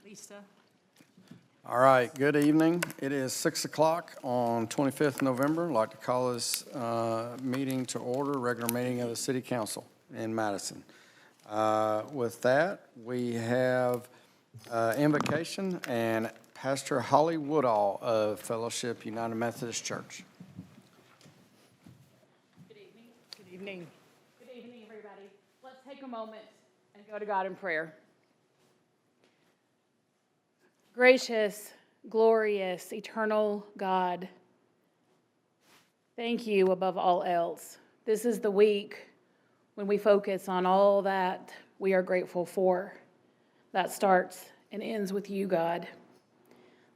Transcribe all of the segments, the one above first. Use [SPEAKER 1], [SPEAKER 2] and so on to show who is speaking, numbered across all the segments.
[SPEAKER 1] Lisa.
[SPEAKER 2] All right, good evening. It is 6 o'clock on 25th November. I'd like to call this meeting to order, regular meeting of the City Council in Madison. With that, we have Invocation and Pastor Holly Woodall of Fellowship United Methodist Church.
[SPEAKER 1] Good evening. Good evening. Good evening, everybody. Let's take a moment and go to God in prayer. Gracious, glorious, eternal God, thank you above all else. This is the week when we focus on all that we are grateful for. That starts and ends with you, God.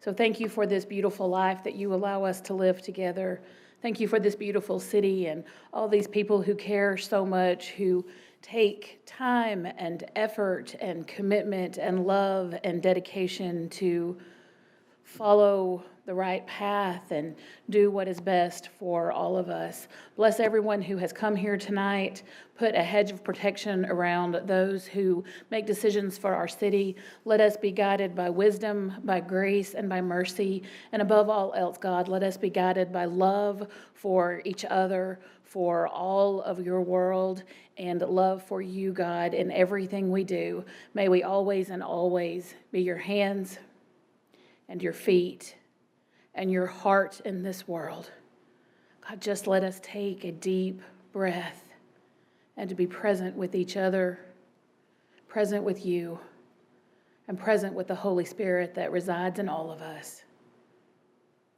[SPEAKER 1] So thank you for this beautiful life that you allow us to live together. Thank you for this beautiful city and all these people who care so much, who take time and effort and commitment and love and dedication to follow the right path and do what is best for all of us. Bless everyone who has come here tonight. Put a hedge of protection around those who make decisions for our city. Let us be guided by wisdom, by grace, and by mercy. And above all else, God, let us be guided by love for each other, for all of your world, and love for you, God, in everything we do. May we always and always be your hands and your feet and your heart in this world. God, just let us take a deep breath and to be present with each other, present with you, and present with the Holy Spirit that resides in all of us.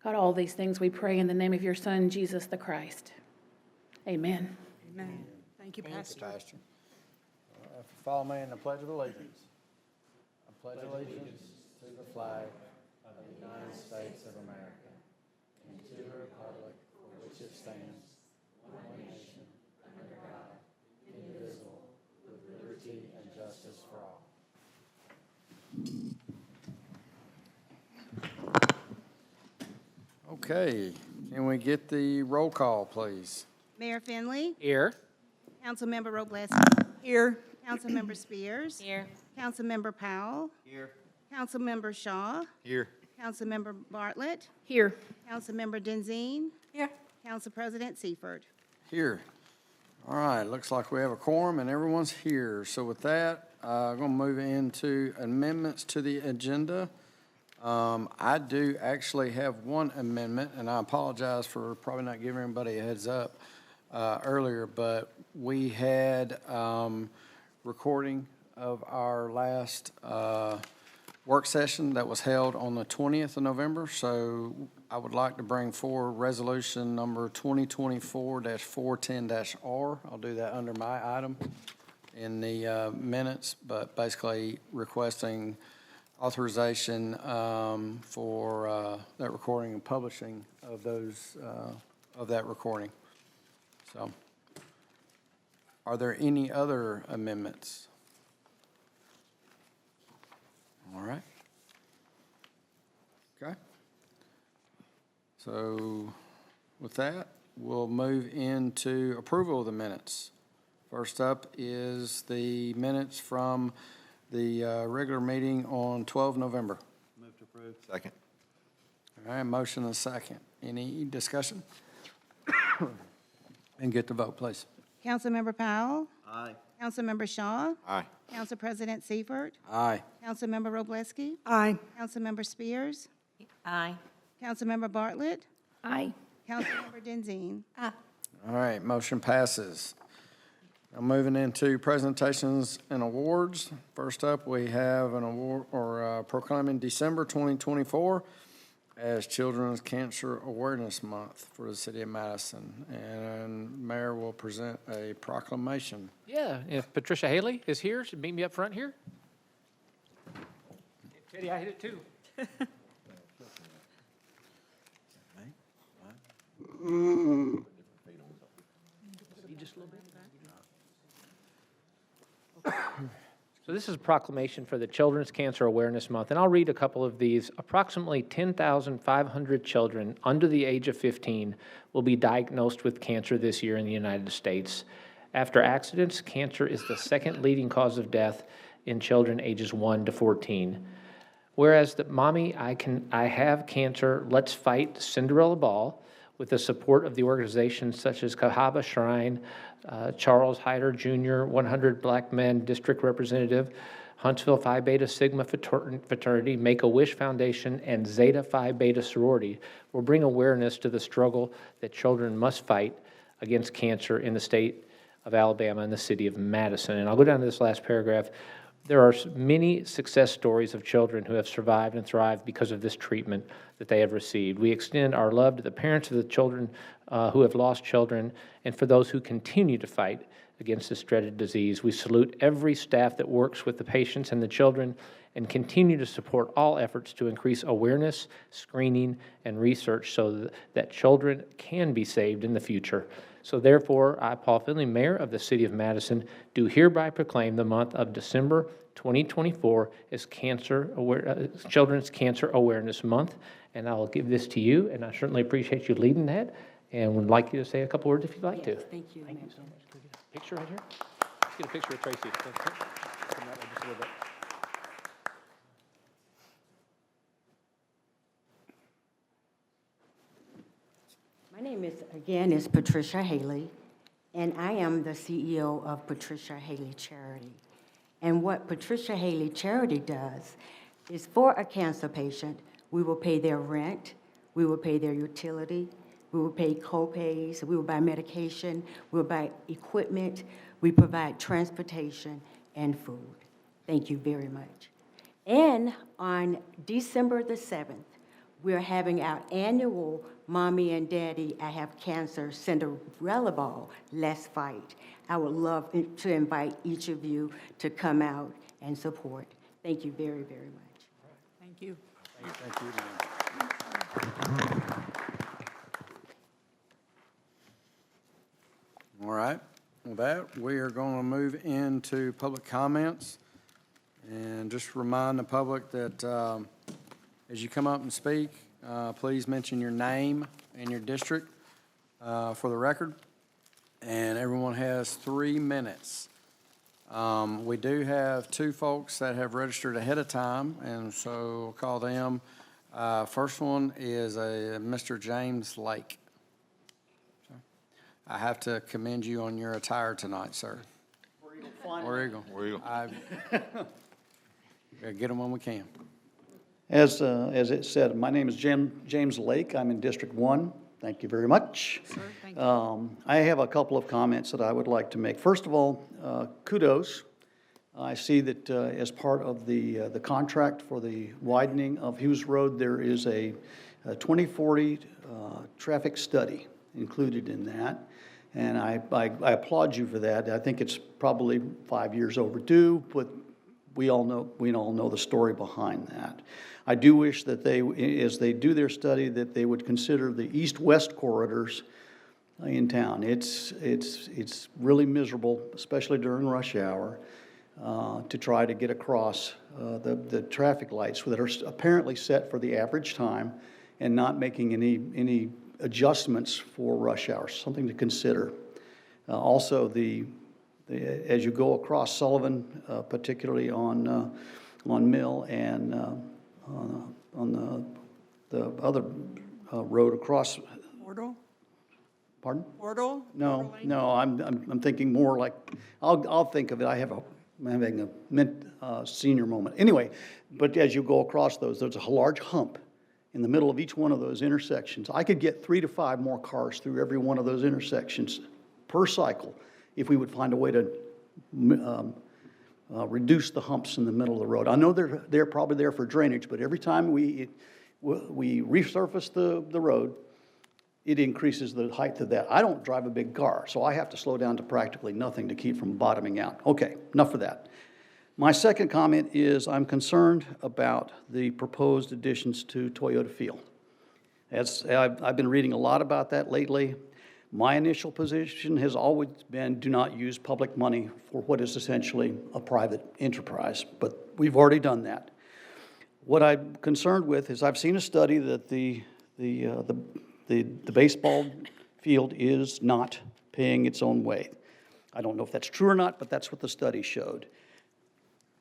[SPEAKER 1] God, all these things we pray in the name of your Son, Jesus the Christ. Amen.
[SPEAKER 3] Amen. Thank you, Pastor.
[SPEAKER 2] Pastor. Follow me in the Pledge of Allegiance. I pledge allegiance to the flag of the United States of America and to the republic for which it stands, one nation, under God, indivisible, with liberty and justice for all. Okay, can we get the roll call, please?
[SPEAKER 4] Mayor Finley.
[SPEAKER 3] Here.
[SPEAKER 4] Councilmember Wroblewski.
[SPEAKER 3] Here.
[SPEAKER 4] Councilmember Spears.
[SPEAKER 1] Here.
[SPEAKER 4] Councilmember Powell.
[SPEAKER 2] Here.
[SPEAKER 4] Councilmember Shaw.
[SPEAKER 2] Here.
[SPEAKER 4] Councilmember Bartlett.
[SPEAKER 1] Here.
[SPEAKER 4] Councilmember Denzine.
[SPEAKER 1] Here.
[SPEAKER 4] Council President Seifert.
[SPEAKER 2] Here. All right, looks like we have a quorum and everyone's here. So with that, I'm going to move into amendments to the agenda. I do actually have one amendment, and I apologize for probably not giving everybody a heads up earlier, but we had recording of our last work session that was held on the 20th of November. So I would like to bring forward resolution number 2024-410-R. I'll do that under my item in the minutes, but basically requesting authorization for that recording and publishing of those of that recording. So, are there any other amendments? All right. Okay. So, with that, we'll move into approval of the minutes. First up is the minutes from the regular meeting on 12 November.
[SPEAKER 5] Move to approve. Second.
[SPEAKER 2] All right, motion and a second. Any discussion? And get the vote, please.
[SPEAKER 4] Councilmember Powell.
[SPEAKER 5] Aye.
[SPEAKER 4] Councilmember Shaw.
[SPEAKER 5] Aye.
[SPEAKER 4] Council President Seifert.
[SPEAKER 2] Aye.
[SPEAKER 4] Councilmember Wroblewski.
[SPEAKER 3] Aye.
[SPEAKER 4] Councilmember Spears.
[SPEAKER 1] Aye.
[SPEAKER 4] Councilmember Bartlett.
[SPEAKER 1] Aye.
[SPEAKER 4] Councilmember Denzine.
[SPEAKER 2] All right, motion passes. Now moving into presentations and awards. First up, we have an award or proclaiming December 2024 as Children's Cancer Awareness Month for the city of Madison. And Mayor will present a proclamation.
[SPEAKER 6] Yeah, if Patricia Haley is here, she'd meet me up front here. Teddy, I hit it too. Just a little bit. So this is a proclamation for the Children's Cancer Awareness Month, and I'll read a couple of these. Approximately 10,500 children under the age of 15 will be diagnosed with cancer this year in the United States. After accidents, cancer is the second leading cause of death in children ages 1 to 14. Whereas that, Mommy, I have cancer, let's fight Cinderella Ball, with the support of the organizations such as Cahaba Shrine, Charles Hyder Jr., 100 Black Men District Representative, Huntsville Phi Beta Sigma Fraternity, Make-A-Wish Foundation, and Zeta Phi Beta Sorority will bring awareness to the struggle that children must fight against cancer in the state of Alabama and the city of Madison. And I'll go down to this last paragraph. There are many success stories of children who have survived and thrived because of this treatment that they have received. We extend our love to the parents of the children who have lost children and for those who continue to fight against this dreaded disease. We salute every staff that works with the patients and the children and continue to support all efforts to increase awareness, screening, and research so that children can be saved in the future. So therefore, I, Paul Finley, Mayor of the City of Madison, do hereby proclaim the month of December 2024 as Children's Cancer Awareness Month. And I will give this to you, and I certainly appreciate you leading that, and would like you to say a couple words if you'd like to.
[SPEAKER 3] Thank you.
[SPEAKER 6] Thank you so much. Can we get a picture right here? Let's get a picture of Tracy. Come that way just a little bit.
[SPEAKER 3] My name is Patricia Haley, and I am the CEO of Patricia Haley Charity. And what Patricia Haley Charity does is for a cancer patient, we will pay their rent, we will pay their utility, we will pay co-pays, we will buy medication, we will buy equipment, we provide transportation and food. Thank you very much. And on December the 7th, we're having our annual Mommy and Daddy, I Have Cancer Cinderella Ball, Let's Fight. I would love to invite each of you to come out and support. Thank you very, very much.
[SPEAKER 1] Thank you.
[SPEAKER 2] Thank you, ma'am. All right, with that, we are going to move into public comments. And just remind the public that as you come up and speak, please mention your name and your district for the record. And everyone has 3 minutes. We do have 2 folks that have registered ahead of time, and so we'll call them. First one is a Mr. James Lake. I have to commend you on your attire tonight, sir. War Eagle.
[SPEAKER 5] War Eagle.
[SPEAKER 2] Gotta get them when we can.
[SPEAKER 7] As it said, my name is James Lake. I'm in District 1. Thank you very much.
[SPEAKER 3] Sir, thank you.
[SPEAKER 7] I have a couple of comments that I would like to make. First of all, kudos. I see that as part of the contract for the widening of Hughes Road, there is a 2040 traffic study included in that. And I applaud you for that. I think it's probably 5 years overdue, but we all know the story behind that. I do wish that they, as they do their study, that they would consider the east-west corridors in town. It's really miserable, especially during rush hour, to try to get across the traffic lights that are apparently set for the average time and not making any adjustments for rush hour. Something to consider. Also, as you go across Sullivan, particularly on Mill and on the other road across.
[SPEAKER 3] Wardle?
[SPEAKER 7] Pardon?
[SPEAKER 3] Wardle?
[SPEAKER 7] No, I'm thinking more like, I'll think of it. I'm having a senior moment. Anyway, but as you go across those, there's a large hump in the middle of each one of those intersections. I could get 3 to 5 more cars through every one of those intersections per cycle if we would find a way to reduce the humps in the middle of the road. I know they're probably there for drainage, but every time we resurface the road, it increases the height of that. I don't drive a big car, so I have to slow down to practically nothing to keep from bottoming out. Okay, enough of that. My second comment is I'm concerned about the proposed additions to Toyota Field. As I've been reading a lot about that lately. My initial position has always been do not use public money for what is essentially a private enterprise, but we've already done that. What I'm concerned with is I've seen a study that the baseball field is not paying its own way. I don't know if that's true or not, but that's what the study showed.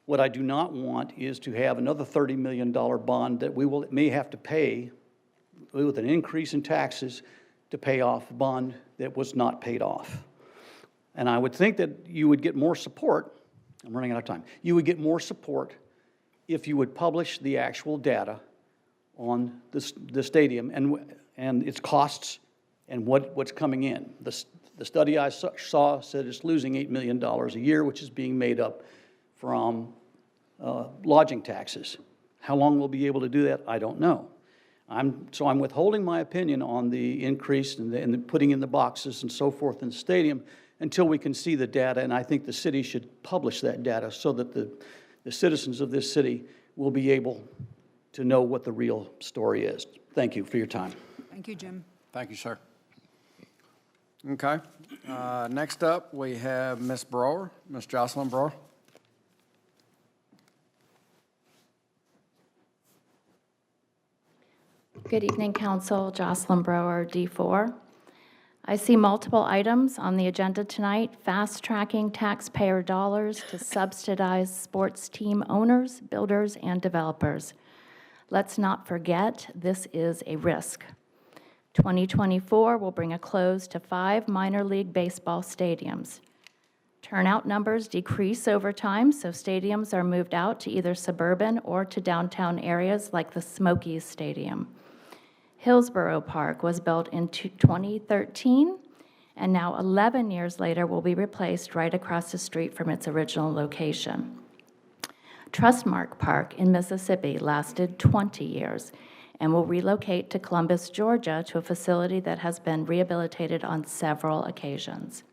[SPEAKER 7] What I do not want is to have another $30 million bond that may have to pay with an increase in taxes to pay off a bond that was not paid off. And I would think that you would get more support, I'm running out of time, you would get more support if you would publish the actual data on the stadium and its costs and what's coming in. The study I saw said it's losing $8 million a year, which is being made up from lodging taxes. How long we'll be able to do that, I don't know. So I'm withholding my opinion on the increase and the putting in the boxes and so forth in the stadium until we can see the data, and I think the city should publish that data so that the citizens of this city will be able to know what the real story is. Thank you for your time.
[SPEAKER 5] Thank you, Jim.
[SPEAKER 2] Thank you, sir. Okay. Next up, we have Ms. Brower, Ms. Jocelyn Brower.
[SPEAKER 8] Good evening, Council. Jocelyn Brower, D4. I see multiple items on the agenda tonight, fast-tracking taxpayer dollars to subsidize sports team owners, builders, and developers. Let's not forget, this is a risk. 2024 will bring a close to 5 minor league baseball stadiums. Turnout numbers decrease over time, so stadiums are moved out to either suburban or to downtown areas like the Smokies Stadium. Hillsborough Park was built in 2013, and now 11 years later will be replaced right across the street from its original location. Trustmark Park in Mississippi lasted 20 years and will relocate to Columbus, Georgia, to a facility that has been rehabilitated on several occasions.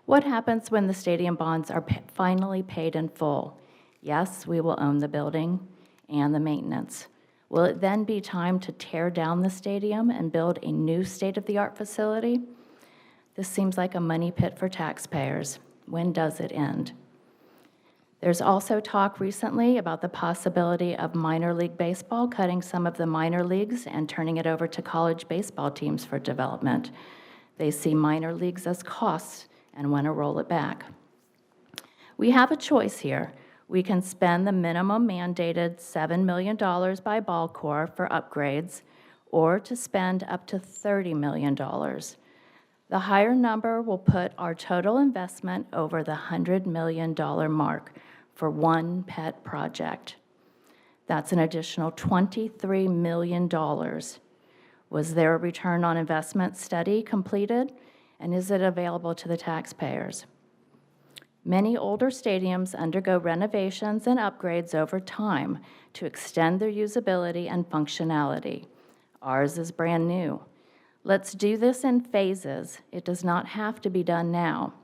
[SPEAKER 8] What happens when the stadium bonds are finally paid in full? Yes, we will own the building and the maintenance. Will it then be time to tear down the stadium and build a new state-of-the-art facility? This seems like a money pit for taxpayers. When does it end? There's also talk recently about the possibility of minor league baseball cutting some of the minor leagues and turning it over to college baseball teams for development. They see minor leagues as costs and want to roll it back. We have a choice here. We can spend the minimum mandated $7 million by BallCorps for upgrades, or to spend up to $30 million. The higher number will put our total investment over the $100 million mark for one pet project. That's an additional $23 million. Was there a return on investment study completed, and is it available to the taxpayers? Many older stadiums undergo renovations and upgrades over time to extend their usability and functionality. Ours is brand new. Let's do this in phases. It does not have to be done now.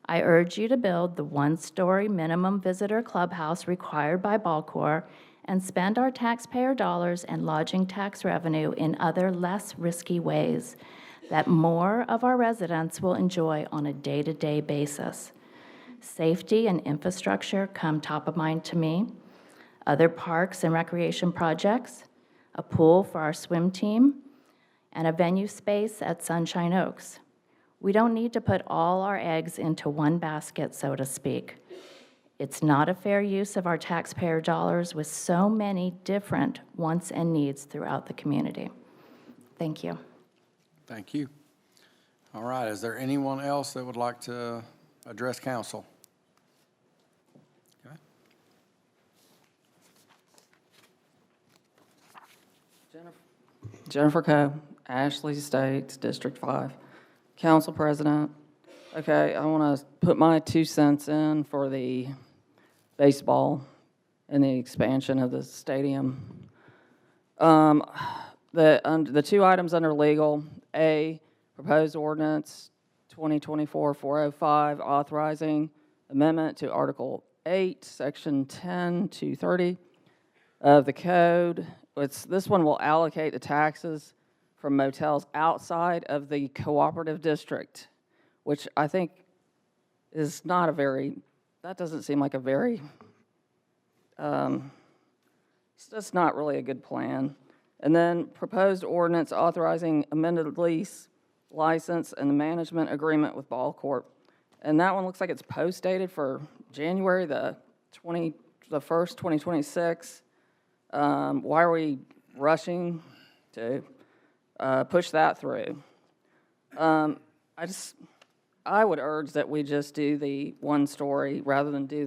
[SPEAKER 8] I urge you to build the one-story minimum visitor clubhouse required by BallCorps and spend our taxpayer dollars and lodging tax revenue in other less risky ways that more of our residents will enjoy on a day-to-day basis. Safety and infrastructure come top of mind to me. Other parks and recreation projects, a pool for our swim team, and a venue space at Sunshine Oaks. We don't need to put all our eggs into one basket, so to speak. It's not a fair use of our taxpayer dollars with so many different wants and needs throughout the community. Thank you.
[SPEAKER 2] Thank you. All right, is there anyone else that would like to address council? Okay.
[SPEAKER 9] Jennifer Coe, Ashley Estates, District 5, Council President. Okay, I want to put my 2 cents in for the baseball and the expansion of the stadium. The 2 items under legal, A, proposed ordinance 2024-405 authorizing amendment to Article 8, Section 10 to 30 of the code. This one will allocate the taxes from motels outside of the cooperative district, which I think is not a very, that doesn't seem like a very, that's not really a good plan. And then proposed ordinance authorizing amended lease, license, and the management agreement with BallCorps. And that one looks like it's post-dated for January the 2026. Why are we rushing to push that through? I would urge that we just do the one story rather than do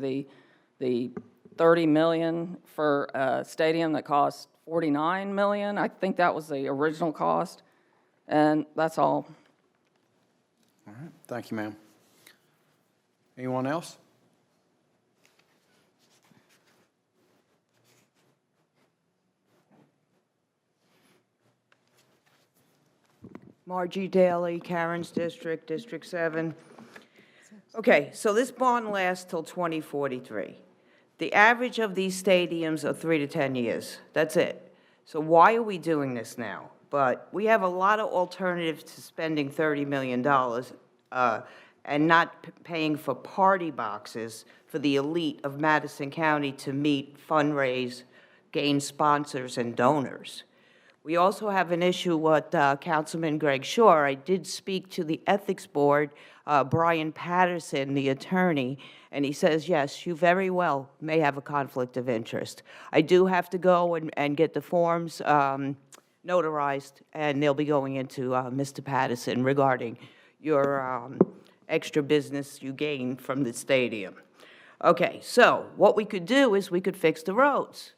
[SPEAKER 9] the 30 million for a stadium that cost 49 million. I think that was the original cost, and that's all.
[SPEAKER 2] All right, thank you, ma'am. Anyone else?
[SPEAKER 5] Margie Daly, Karen's District, District 7. Okay, so this bond lasts till 2043. The average of these stadiums are 3 to 10 years. That's it. So why are we doing this now? But we have a lot of alternatives to spending $30 million and not paying for party boxes for the elite of Madison County to meet, fundraise, gain sponsors and donors. We also have an issue with Councilman Greg Shore. I did speak to the Ethics Board, Brian Patterson, the attorney, and he says, yes, you very well may have a conflict of interest. I do have to go and get the forms notarized, and they'll be going into Mr. Patterson regarding your extra business you gain from the stadium. Okay, so what we could do is we could fix the roads.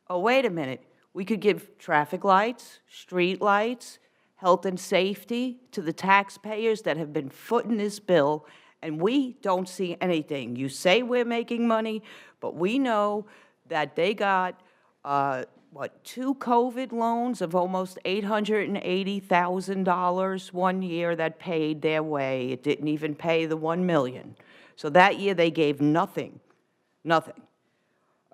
[SPEAKER 5] Oh, wait a minute. We could give traffic lights, street lights, health and safety to the taxpayers that have been footing this bill, and we don't see anything. You say we're making money, but we know that they got, 2 COVID loans of almost $880,000 one year that paid their way. It didn't even pay the $1 million. So that year they gave nothing.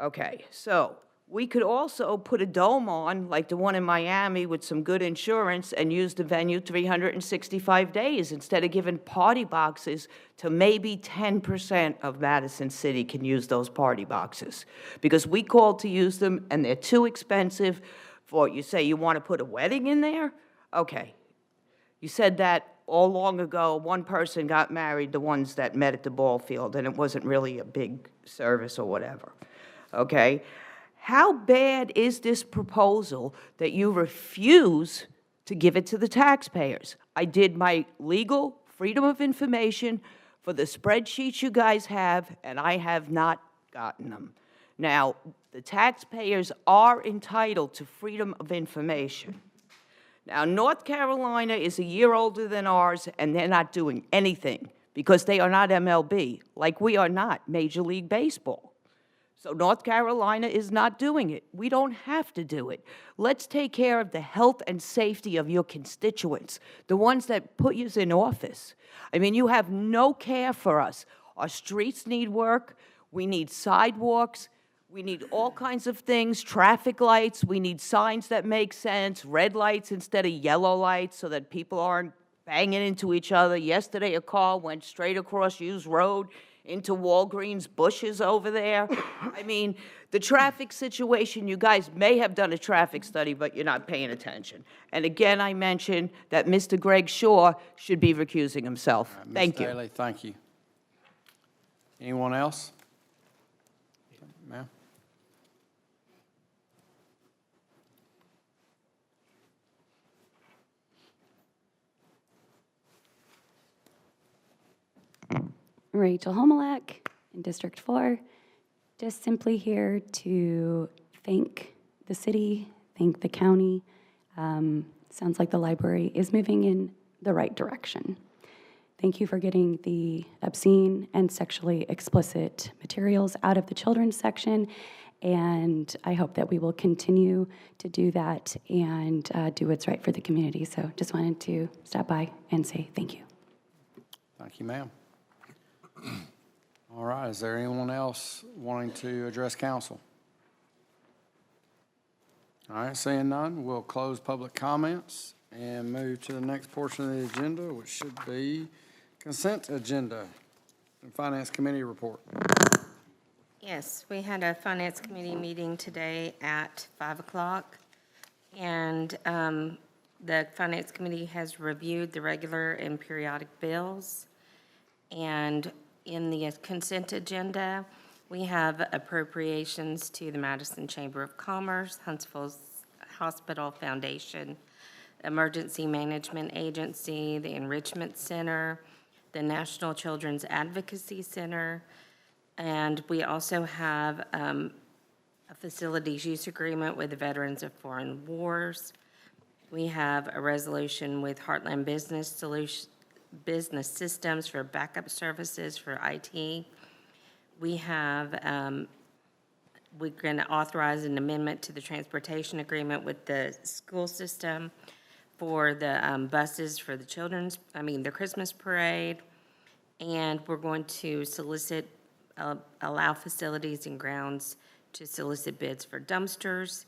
[SPEAKER 5] Okay, so we could also put a dome on, like the one in Miami, with some good insurance and use the venue 365 days instead of giving party boxes to maybe 10% of Madison City can use those party boxes. Because we called to use them, and they're too expensive for, you say you want to put a wedding in there? Okay. You said that all long ago, one person got married, the ones that met at the ball field, and it wasn't really a big service or whatever. Okay? How bad is this proposal that you refuse to give it to the taxpayers? I did my legal freedom of information for the spreadsheets you guys have, and I have not gotten them. Now, the taxpayers are entitled to freedom of information. Now, North Carolina is a year older than ours, and they're not doing anything because they are not MLB, like we are not Major League Baseball. So North Carolina is not doing it. We don't have to do it. Let's take care of the health and safety of your constituents, the ones that put you in office. I mean, you have no care for us. Our streets need work. We need sidewalks. We need all kinds of things, traffic lights. We need signs that make sense, red lights instead of yellow lights so that people aren't banging into each other. Yesterday, a car went straight across Hughes Road into Walgreens bushes over there. I mean, the traffic situation, you guys may have done a traffic study, but you're not paying attention. And again, I mentioned that Mr. Greg Shore should be recusing himself. Thank you.
[SPEAKER 2] Ms. Daly, thank you. Anyone else? Ma'am?
[SPEAKER 10] Rachel Homelak in District 4, just simply here to thank the city, thank the county. Sounds like the library is moving in the right direction. Thank you for getting the obscene and sexually explicit materials out of the children's section, and I hope that we will continue to do that and do what's right for the community. So just wanted to stop by and say thank you.
[SPEAKER 2] Thank you, ma'am. All right, is there anyone else wanting to address council? All right, seeing none, we'll close public comments and move to the next portion of the agenda, which should be consent agenda and Finance Committee report.
[SPEAKER 11] Yes, we had a Finance Committee meeting today at 5 o'clock, and the Finance Committee has reviewed the regular and periodic bills. And in the consent agenda, We have appropriations to the Madison Chamber of Commerce, Huntsville Hospital Foundation, Emergency Management Agency, the Enrichment Center, the National Children's Advocacy Center, and we also have a facilities use agreement with the Veterans of Foreign Wars. We have a resolution with Heartland Business Systems for backup services for IT. We have, we're going to authorize an amendment to the transportation agreement with the school system for the buses for the the Christmas parade. And we're going to solicit, allow facilities and grounds to solicit bids for dumpsters.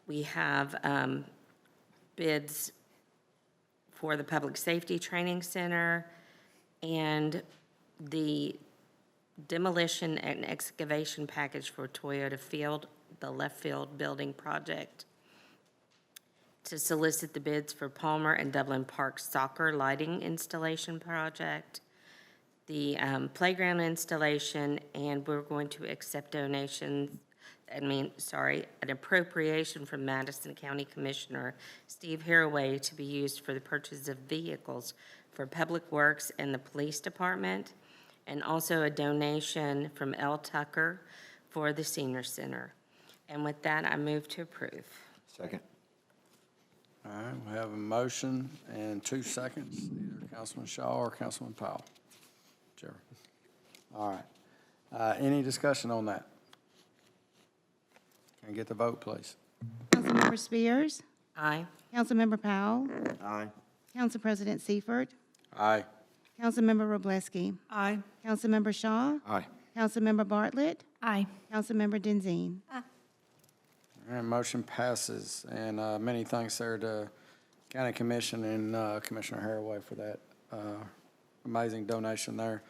[SPEAKER 11] We have bids for the Public Safety Training Center and the demolition and excavation package for Toyota Field, the left field building project. To solicit the bids for Palmer and Dublin Park soccer lighting installation project, the playground installation, and we're going to accept donations, an appropriation from Madison County Commissioner Steve Haraway to be used for the purchase of vehicles for Public Works and the Police Department, and also a donation from L. Tucker for the Senior Center. And with that, I move to approve.
[SPEAKER 12] Second.
[SPEAKER 2] All right, we have a motion and 2 seconds, either Councilman Shaw or Councilman Powell. Whichever. All right. Any discussion on that? Can I get the vote, please?
[SPEAKER 4] Councilmember Spears,
[SPEAKER 11] Aye.
[SPEAKER 4] Councilmember Powell,
[SPEAKER 12] Aye.
[SPEAKER 4] Council President Seifert,
[SPEAKER 2] Aye.
[SPEAKER 4] Councilmember Wroblewski,
[SPEAKER 5] Aye.
[SPEAKER 4] Councilmember Shaw,
[SPEAKER 12] Aye.
[SPEAKER 4] Councilmember Bartlett,
[SPEAKER 8] Aye.
[SPEAKER 4] Councilmember Denzine.
[SPEAKER 2] All right, motion passes, and many thanks there to County Commission and Commissioner Haraway for that amazing donation there,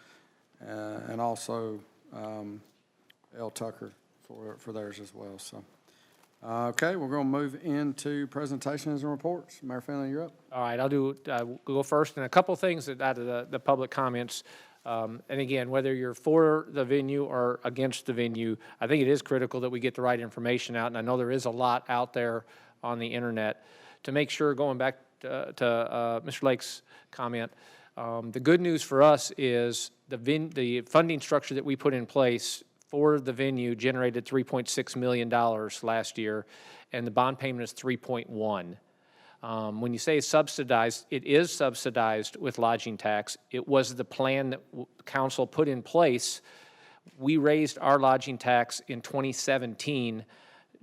[SPEAKER 2] and also L. Tucker for theirs as well. So, okay, we're going to move into presentations and reports. Mayor Finley, you're up.
[SPEAKER 6] All right, I'll go first, and a couple things out of the public comments. And again, whether you're for the venue or against the venue, I think it is critical that we get the right information out, and I know there is a lot out there on the internet. To make sure, going back to Mr. Lake's comment, the good news for us is the funding structure that we put in place for the venue generated $3.6 million last year, and the bond payment is $3.1. When you say subsidized, it is subsidized with lodging tax. It was the plan that council put in place. We raised our lodging tax in 2017,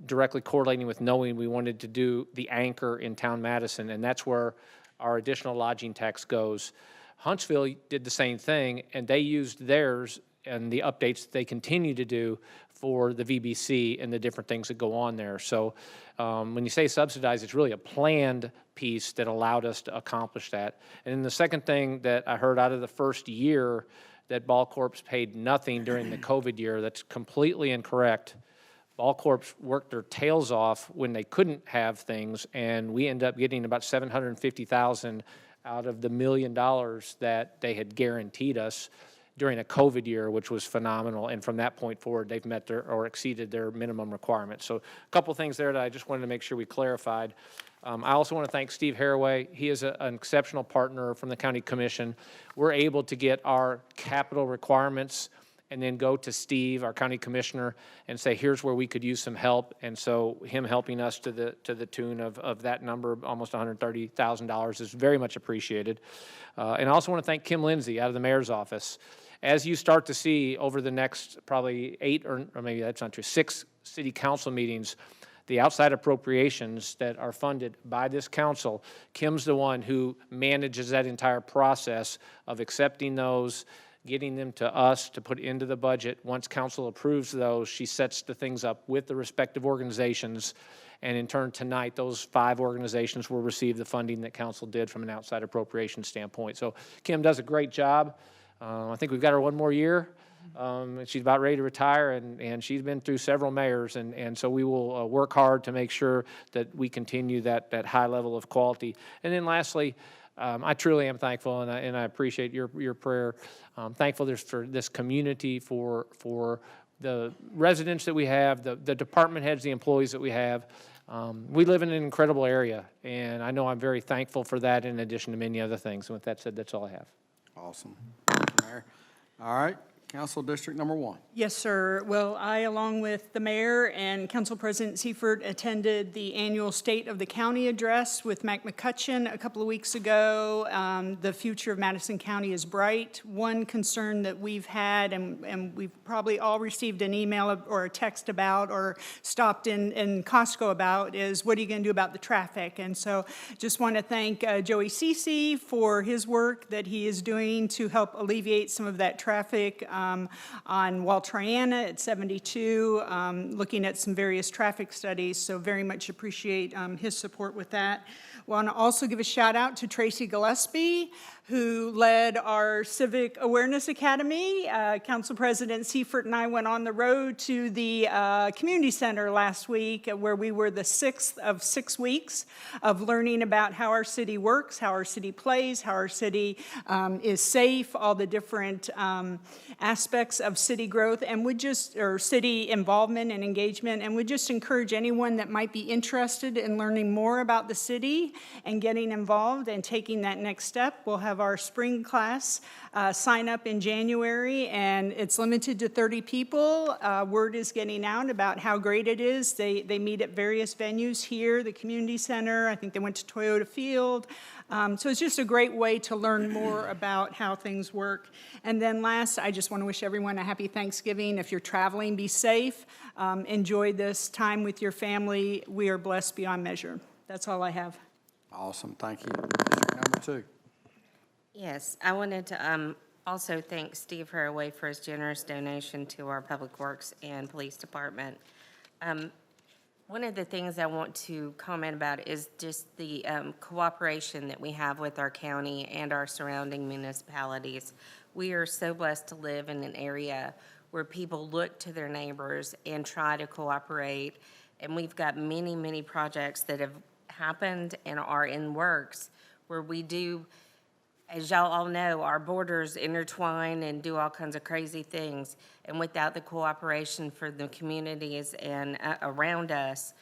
[SPEAKER 6] directly correlating with knowing we wanted to do the anchor in town Madison, and that's where our additional lodging tax goes. Huntsville did the same thing, and they used theirs and the updates that they continue to do for the VBC and the different things that go on there. So when you say subsidized, it's really a planned piece that allowed us to accomplish that. And then the second thing that I heard out of the first year that BallCorps paid nothing during the COVID year, that's completely incorrect. BallCorps worked their tails off when they couldn't have things, and we ended up getting about $750,000 out of the $1 million that they had guaranteed us during a COVID year, which was phenomenal. And from that point forward, they've met or exceeded their minimum requirements. So a couple things there that I just wanted to make sure we clarified. I also want to thank Steve Haraway. He is an exceptional partner from the County Commission. We're able to get our capital requirements and then go to Steve, our County Commissioner, and say, here's where we could use some help. And so him helping us to the tune of that number, almost $130,000, is very much appreciated. And I also want to thank Kim Lindsay out of the mayor's office. As you start to see over the next probably 8 or maybe that's not true, 6 city council meetings, the outside appropriations that are funded by this council, Kim's the one who manages that entire process of accepting those, getting them to us to put into the budget. Once council approves those, she sets the things up with the respective organizations, and in turn tonight, those 5 organizations will receive the funding that council did from an outside appropriation standpoint. So Kim does a great job. I think we've got her one more year. She's about ready to retire, and she's been through several mayors, and so we will work hard to make sure that we continue that high level of quality. And then lastly, I truly am thankful, and I appreciate your prayer. I'm thankful for this community, for the residents that we have, the department heads, the employees that we have. We live in an incredible area, and I know I'm very thankful for that in addition to many other things. And with that said, that's all I have.
[SPEAKER 2] Awesome. Thank you, Mayor. All right, Council District Number 1.
[SPEAKER 12] Yes, sir. Well, I, along with the mayor and Council President Seifert, attended the annual State of the County address with Mac McCutcheon a couple of weeks ago. The future of Madison County is bright. One concern that we've had, and we've probably all received an email or a text about or stopped in Costco about, is what are you going to do about the traffic? And so just want to thank Joey Cece for his work that he is doing to help alleviate some of that traffic on Waltriana at 72, looking at some various traffic studies, so very much appreciate his support with that. Want to also give a shout out to Tracy Gillespie, who led our Civic Awareness Academy. Council President Seifert and I went on the road to the community center last week, where we were the 6th of 6 weeks of learning about how our city works, how our city plays, how our city is safe, all the different aspects of city growth, and city involvement and engagement, and would just encourage anyone that might be interested in learning more about the city and getting involved and taking that next step. We'll have our spring class sign up in January, and it's limited to 30 people. Word is getting out about how great it is. They meet at various venues here, the community center. I think they went to Toyota Field. So it's just a great way to learn more about how things work. And then last, I just want to wish everyone a happy Thanksgiving. If you're traveling, be safe. Enjoy this time with your family. We are blessed beyond measure. That's all I have.
[SPEAKER 2] Awesome, thank you. District Number 2.
[SPEAKER 11] Yes, I wanted to also thank Steve Haraway for his generous donation to our Public Works and Police Department. One of the things I want to comment about is just the cooperation that we have with our county and our surrounding municipalities. We are so blessed to live in an area where people look to their neighbors and try to cooperate. And we've got many, many projects that have happened and are in works where we do, as y'all all know, our borders intertwine and do all kinds of crazy things. And without the cooperation for the communities and around us,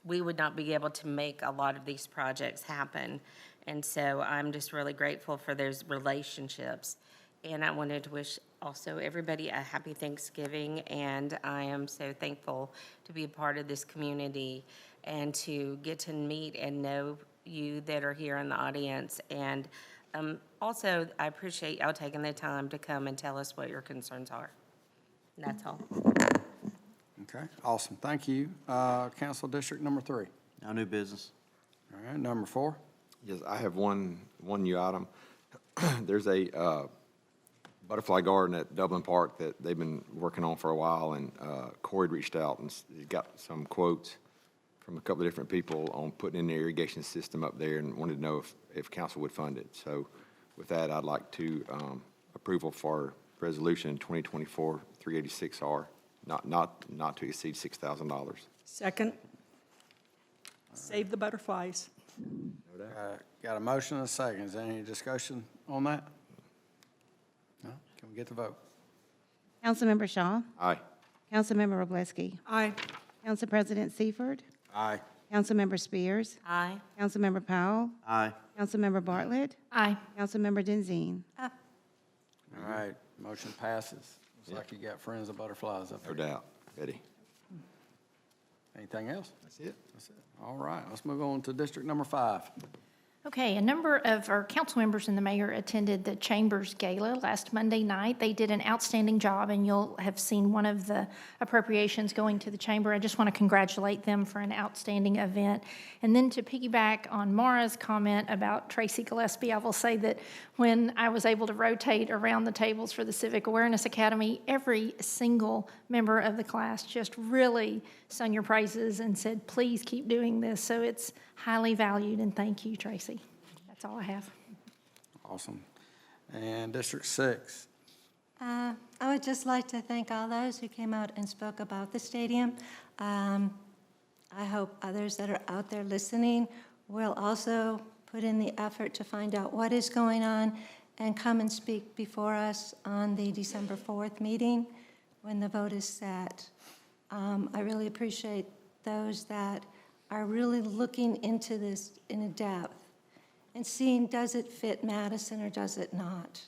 [SPEAKER 11] we would not be able to make a lot of these projects happen. And so I'm just really grateful for those relationships. And I wanted to wish also everybody a happy Thanksgiving. And I am so thankful to be a part of this community and to get to meet and know you that are here in the audience. And also, I appreciate y'all taking the time to come and tell us what your concerns are. And that's all.
[SPEAKER 2] Okay, awesome, thank you. Council District Number 3.
[SPEAKER 13] No new business.
[SPEAKER 2] All right, Number 4.
[SPEAKER 14] Yes, I have one new item. There's a butterfly garden at Dublin Park that they've been working on for a while, and Corey reached out and got some quotes from a couple of different people on putting in the irrigation system up there, and wanted to know if council would fund it. So with that, I'd like to approval for resolution 2024-386R, not to exceed $6,000.
[SPEAKER 12] Second. Save the butterflies.
[SPEAKER 2] Got a motion and a second. Is there any discussion on that? No? Can we get the vote?
[SPEAKER 4] Councilmember Shaw,
[SPEAKER 14] Aye.
[SPEAKER 4] Councilmember Wroblewski,
[SPEAKER 12] Aye.
[SPEAKER 4] Council President Seifert,
[SPEAKER 2] Aye.
[SPEAKER 4] Councilmember Spears,
[SPEAKER 11] Aye.
[SPEAKER 4] Councilmember Powell,
[SPEAKER 13] Aye.
[SPEAKER 4] Councilmember Bartlett,
[SPEAKER 8] Aye.
[SPEAKER 4] Councilmember Denzine.
[SPEAKER 2] All right, motion passes. Looks like you got friends of butterflies up
[SPEAKER 14] No
[SPEAKER 2] there.
[SPEAKER 14] doubt. Eddie.
[SPEAKER 2] Anything else?
[SPEAKER 14] That's it.
[SPEAKER 2] That's it. All right, let's move on to District Number 5.
[SPEAKER 15] Okay, a number of our council members and the mayor attended the Chamber's Gala last Monday night. They did an outstanding job, and you'll have seen one of the appropriations going to the Chamber. I just want to congratulate them for an outstanding event. And then to piggyback on Maura's comment about Tracy Gillespie, I will say that when I was able to rotate around the tables for the Civic Awareness Academy, every single member of the class just really sung your praises and said, please keep doing this. So it's highly valued, and thank you, Tracy. That's all I have.
[SPEAKER 2] Awesome. And District 6.
[SPEAKER 16] I would just like to thank all those who came out and spoke about the stadium. I hope others that are out there listening will also put in the effort to find out what is going on and come and speak before us on the December 4th meeting when the vote is set. I really appreciate those that are really looking into this in a depth and seeing, does it fit Madison or does it not?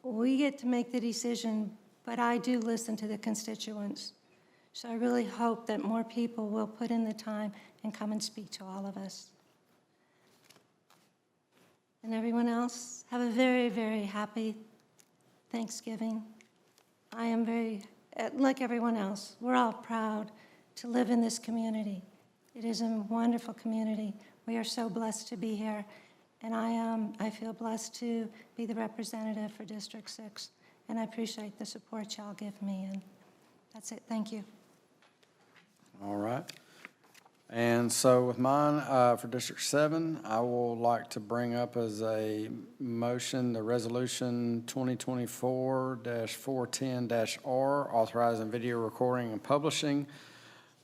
[SPEAKER 16] We get to make the decision, but I do listen to the constituents. So I really hope that more people will put in the time and come and speak to all of us. And everyone else, have a very, very happy Thanksgiving. I am very, like everyone else, we're all proud to live in this community. It is a wonderful community. We are so blessed to be here. And I feel blessed to be the representative for District 6. And I appreciate the support y'all give me. And that's it. Thank you.
[SPEAKER 2] All right. And so with mine, for District 7, I will like to bring up as a motion the Resolution 2024-410-R, authorizing video recording and publishing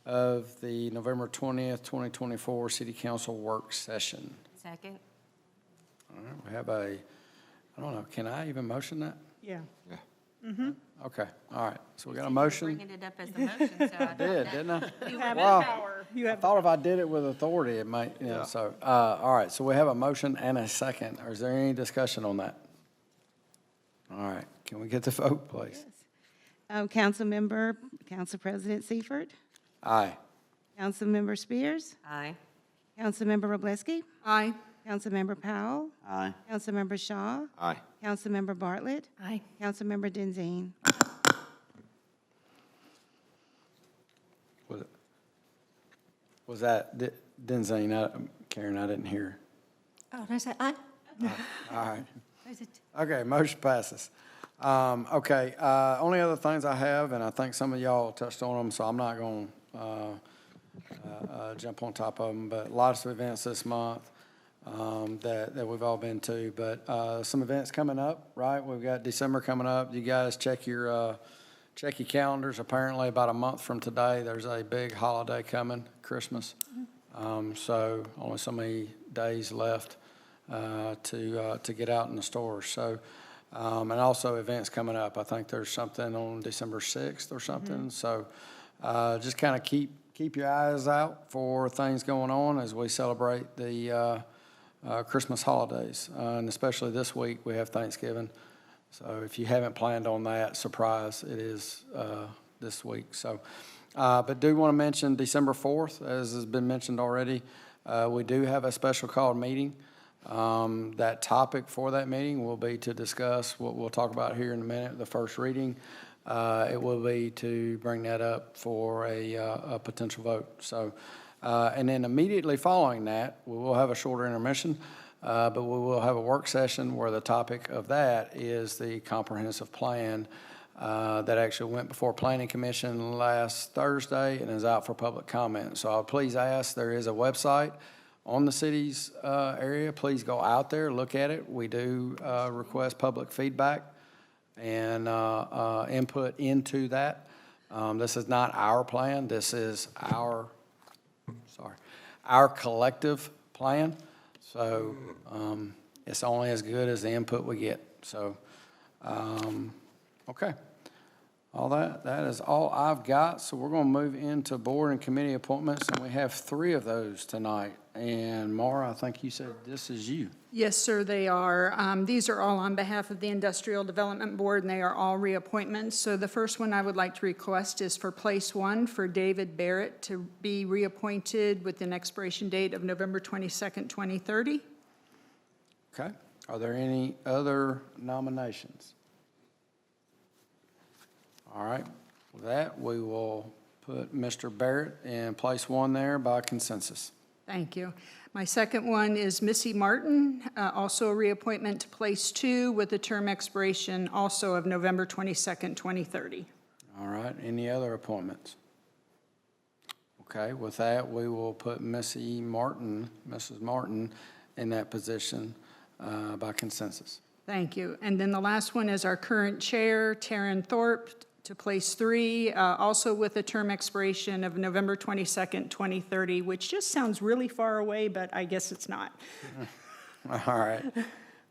[SPEAKER 2] of the November 20th, 2024 City Council work session.
[SPEAKER 11] Second?
[SPEAKER 2] All right, we have a, I don't know, can I even motion that?
[SPEAKER 12] Yeah.
[SPEAKER 2] Okay, all right, so we got a motion.
[SPEAKER 11] Bringing it up as the motion, so I
[SPEAKER 2] Did, didn't I?
[SPEAKER 12] You have the
[SPEAKER 2] Well,
[SPEAKER 12] power. You
[SPEAKER 2] I
[SPEAKER 12] have
[SPEAKER 2] thought if I did it with authority, it might, you know, so, all right, so we have a motion and a second. Or is there any discussion on that? All right, can we get the vote, please?
[SPEAKER 4] Council President Seifert,
[SPEAKER 2] Aye.
[SPEAKER 4] Councilmember Spears,
[SPEAKER 11] Aye.
[SPEAKER 4] Councilmember Wroblewski,
[SPEAKER 12] Aye.
[SPEAKER 4] Councilmember Powell,
[SPEAKER 14] Aye.
[SPEAKER 4] Councilmember Shaw,
[SPEAKER 14] Aye.
[SPEAKER 4] Councilmember Bartlett,
[SPEAKER 15] Aye.
[SPEAKER 4] Councilmember Denzine.
[SPEAKER 2] Was that Denzine? Karen, I didn't hear.
[SPEAKER 16] Oh, did I say aye?
[SPEAKER 2] All right.
[SPEAKER 16] Is it?
[SPEAKER 2] Okay, motion passes. Okay, only other things I have, and I think some of y'all touched on them, so I'm not going to jump on top of them, but lots of events this month that we've all been to. But some events coming up, right? We've got December coming up. You guys check your calendars. Apparently, about a month from today, there's a big holiday coming, Christmas. So only so many days left to get out in the stores. So, and also events coming up. I think there's something on December 6th or something. So just kind of keep your eyes out for things going on as we celebrate the Christmas holidays. And especially this week, we have Thanksgiving. So if you haven't planned on that, surprise, it is this week. So, but do want to mention December 4th, as has been mentioned already. We do have a special called meeting. That topic for that meeting will be to discuss what we'll talk about here in a minute, the first reading. It will be to bring that up for a potential vote. So, and then immediately following that, we will have a shorter intermission, but we will have a work session where the topic of that is the comprehensive plan that actually went before Planning Commission last Thursday and is out for public comment. So I'll please ask, there is a website on the city's area. Please go out there, look at it. We do request public feedback and input into that. This is not our plan. This is our collective plan. So it's only as good as the input we get. So, okay. All that is all I've got. So we're going to move into board and committee appointments, and we have 3 of those tonight. And Maura, I think you said this is you.
[SPEAKER 12] Yes, sir, they are. These are all on behalf of the Industrial Development Board, and they are all reappointments. So the first one I would like to request is for place 1 for David Barrett to be reappointed with an expiration date of November 22nd, 2030.
[SPEAKER 2] Okay. Are there any other nominations? All right. With that, we will put Mr. Barrett in place 1 there by consensus.
[SPEAKER 12] Thank you. My second one is Missy Martin, also a reappointment to place 2 with a term expiration also of November 22nd, 2030.
[SPEAKER 2] All right. Any other appointments? Okay. With that, we will put Mrs. Martin, in that position by consensus.
[SPEAKER 12] Thank you. And then the last one is our current chair, Taryn Thorp, to place 3, also with a term expiration of November 22nd, 2030, which just sounds really far away, but I guess it's not.
[SPEAKER 2] All right.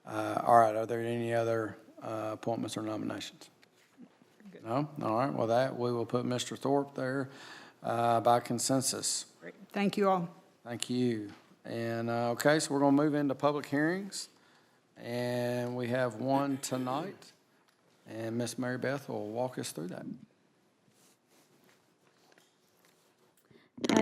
[SPEAKER 2] All right. Are there any other appointments or nominations? No? All right, well, that, we will put Mr. Thorp there by consensus.
[SPEAKER 12] Great. Thank you all.
[SPEAKER 2] Thank you. And, okay, so we're going to move into public hearings. And we have one tonight. And Ms. Mary Beth will walk us through that.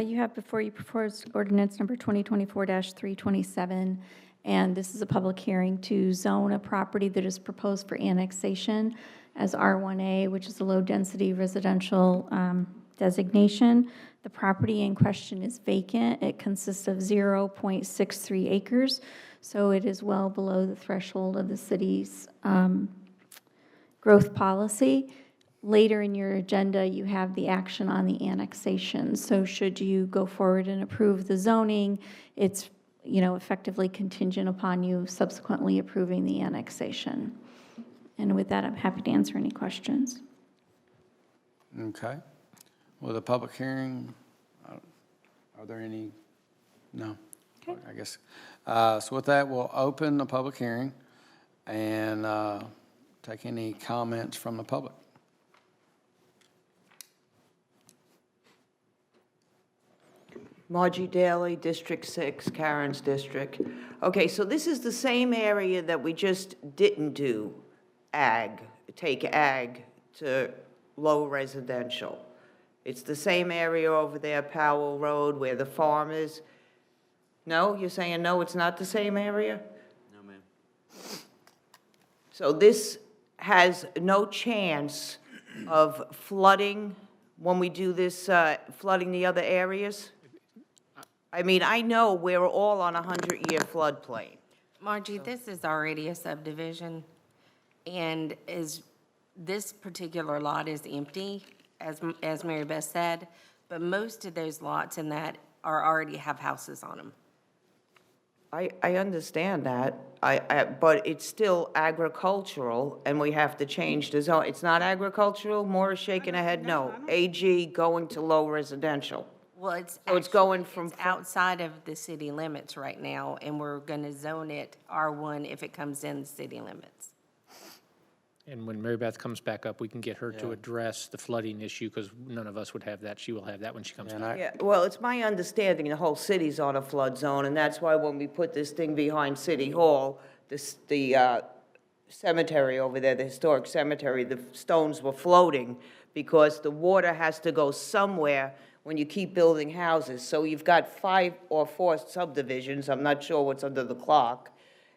[SPEAKER 8] You have before you proposed ordinance number 2024-327, and this is a public hearing to zone a property that is proposed for annexation as R1A, which is a low-density residential designation. The property in question is vacant. It consists of 0.63 acres, so it is well below the threshold of the city's growth policy. Later in your agenda, you have the action on the annexation. So should you go forward and approve the zoning, it's, effectively contingent upon you subsequently approving the annexation. And with that, I'm happy to answer any questions.
[SPEAKER 2] Okay. Well, the public hearing, are there any? No.
[SPEAKER 8] Okay.
[SPEAKER 2] I guess. So with that, we'll open the public hearing and take any comments from the public.
[SPEAKER 5] Margie Daly, District 6, Karen's district. Okay, so this is the same area that we just didn't do take ag to low residential. It's the same area over there, Powell Road, where the farm is. No? You're saying no, it's not the same area?
[SPEAKER 13] No, ma'am.
[SPEAKER 5] So this has no chance of flooding when we do this, flooding the other areas? I mean, I know we're all on a 100-year floodplain.
[SPEAKER 11] Margie, this is already a subdivision, and this particular lot is empty, as Mary Beth said, but most of those lots in that already have houses on them.
[SPEAKER 5] I understand that, but it's still agricultural, and we have to change the zone. It's not agricultural? Maura's shaking her head no. AG going to low residential.
[SPEAKER 11] Well, it's
[SPEAKER 5] So it's going from
[SPEAKER 11] it's outside of the city limits right now, and we're going to zone it R1 if it comes in the city limits.
[SPEAKER 6] And when Mary Beth comes back up, we can get her to address the flooding issue, because none of us would have that. She will have that when she comes back.
[SPEAKER 5] Yeah, well, it's my understanding the whole city's on a flood zone, and that's why when we put this thing behind City Hall, the cemetery over there, the historic cemetery, the stones were floating because the water has to go somewhere when you keep building houses. So you've got 5 or 4 subdivisions, I'm not sure what's under the clock,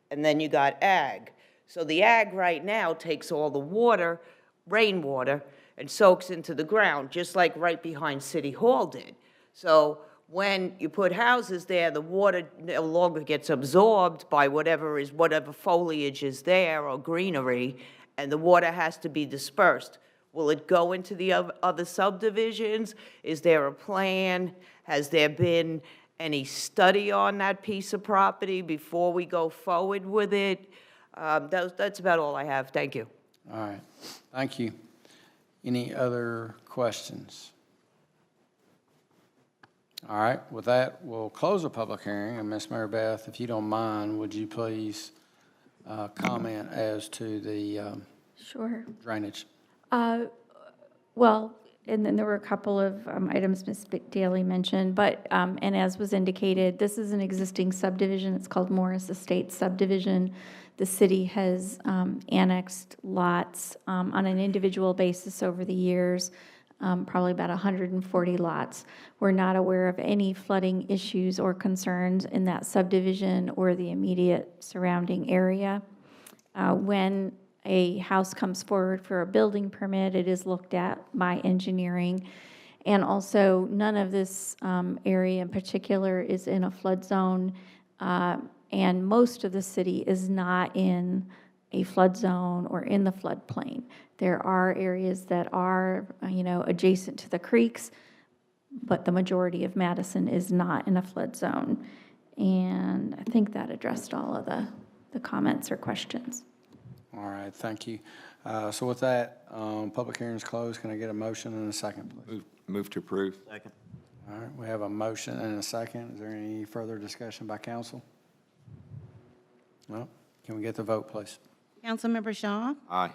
[SPEAKER 5] and then you got ag. So the ag right now takes all the water, rainwater, and soaks into the ground, just like right behind City Hall did. So when you put houses there, the water no longer gets absorbed by whatever foliage is there or greenery, and the water has to be dispersed. Will it go into the other subdivisions? Is there a plan? Has there been any study on that piece of property before we go forward with it? That's about all I have. Thank you.
[SPEAKER 2] All right. Thank you. Any other questions? All right. With that, we'll close the public hearing. And Ms. Mary Beth, if you don't mind, would you please comment as to the
[SPEAKER 8] Sure.
[SPEAKER 2] drainage?
[SPEAKER 8] Well, and then there were a couple of items Ms. Daly mentioned, but, and as was indicated, this is an existing subdivision. It's called Morris Estates subdivision. The city has annexed lots on an individual basis over the years, probably about 140 lots. We're not aware of any flooding issues or concerns in that subdivision or the immediate surrounding area. When a house comes forward for a building permit, it is looked at by engineering. And also, none of this area in particular is in a flood zone, and most of the city is not in a flood zone or in the floodplain. There are areas that are, adjacent to the creeks, but the majority of Madison is not in a flood zone. And I think that addressed all of the comments or questions.
[SPEAKER 2] All right, thank you. So with that, public hearing is closed. Can I get a motion and a second, please?
[SPEAKER 14] Move to approve.
[SPEAKER 13] Second.
[SPEAKER 2] All right, we have a motion and a second. Is there any further discussion by council? No? Can we get the vote, please?
[SPEAKER 4] Councilmember Shaw,
[SPEAKER 14] Aye.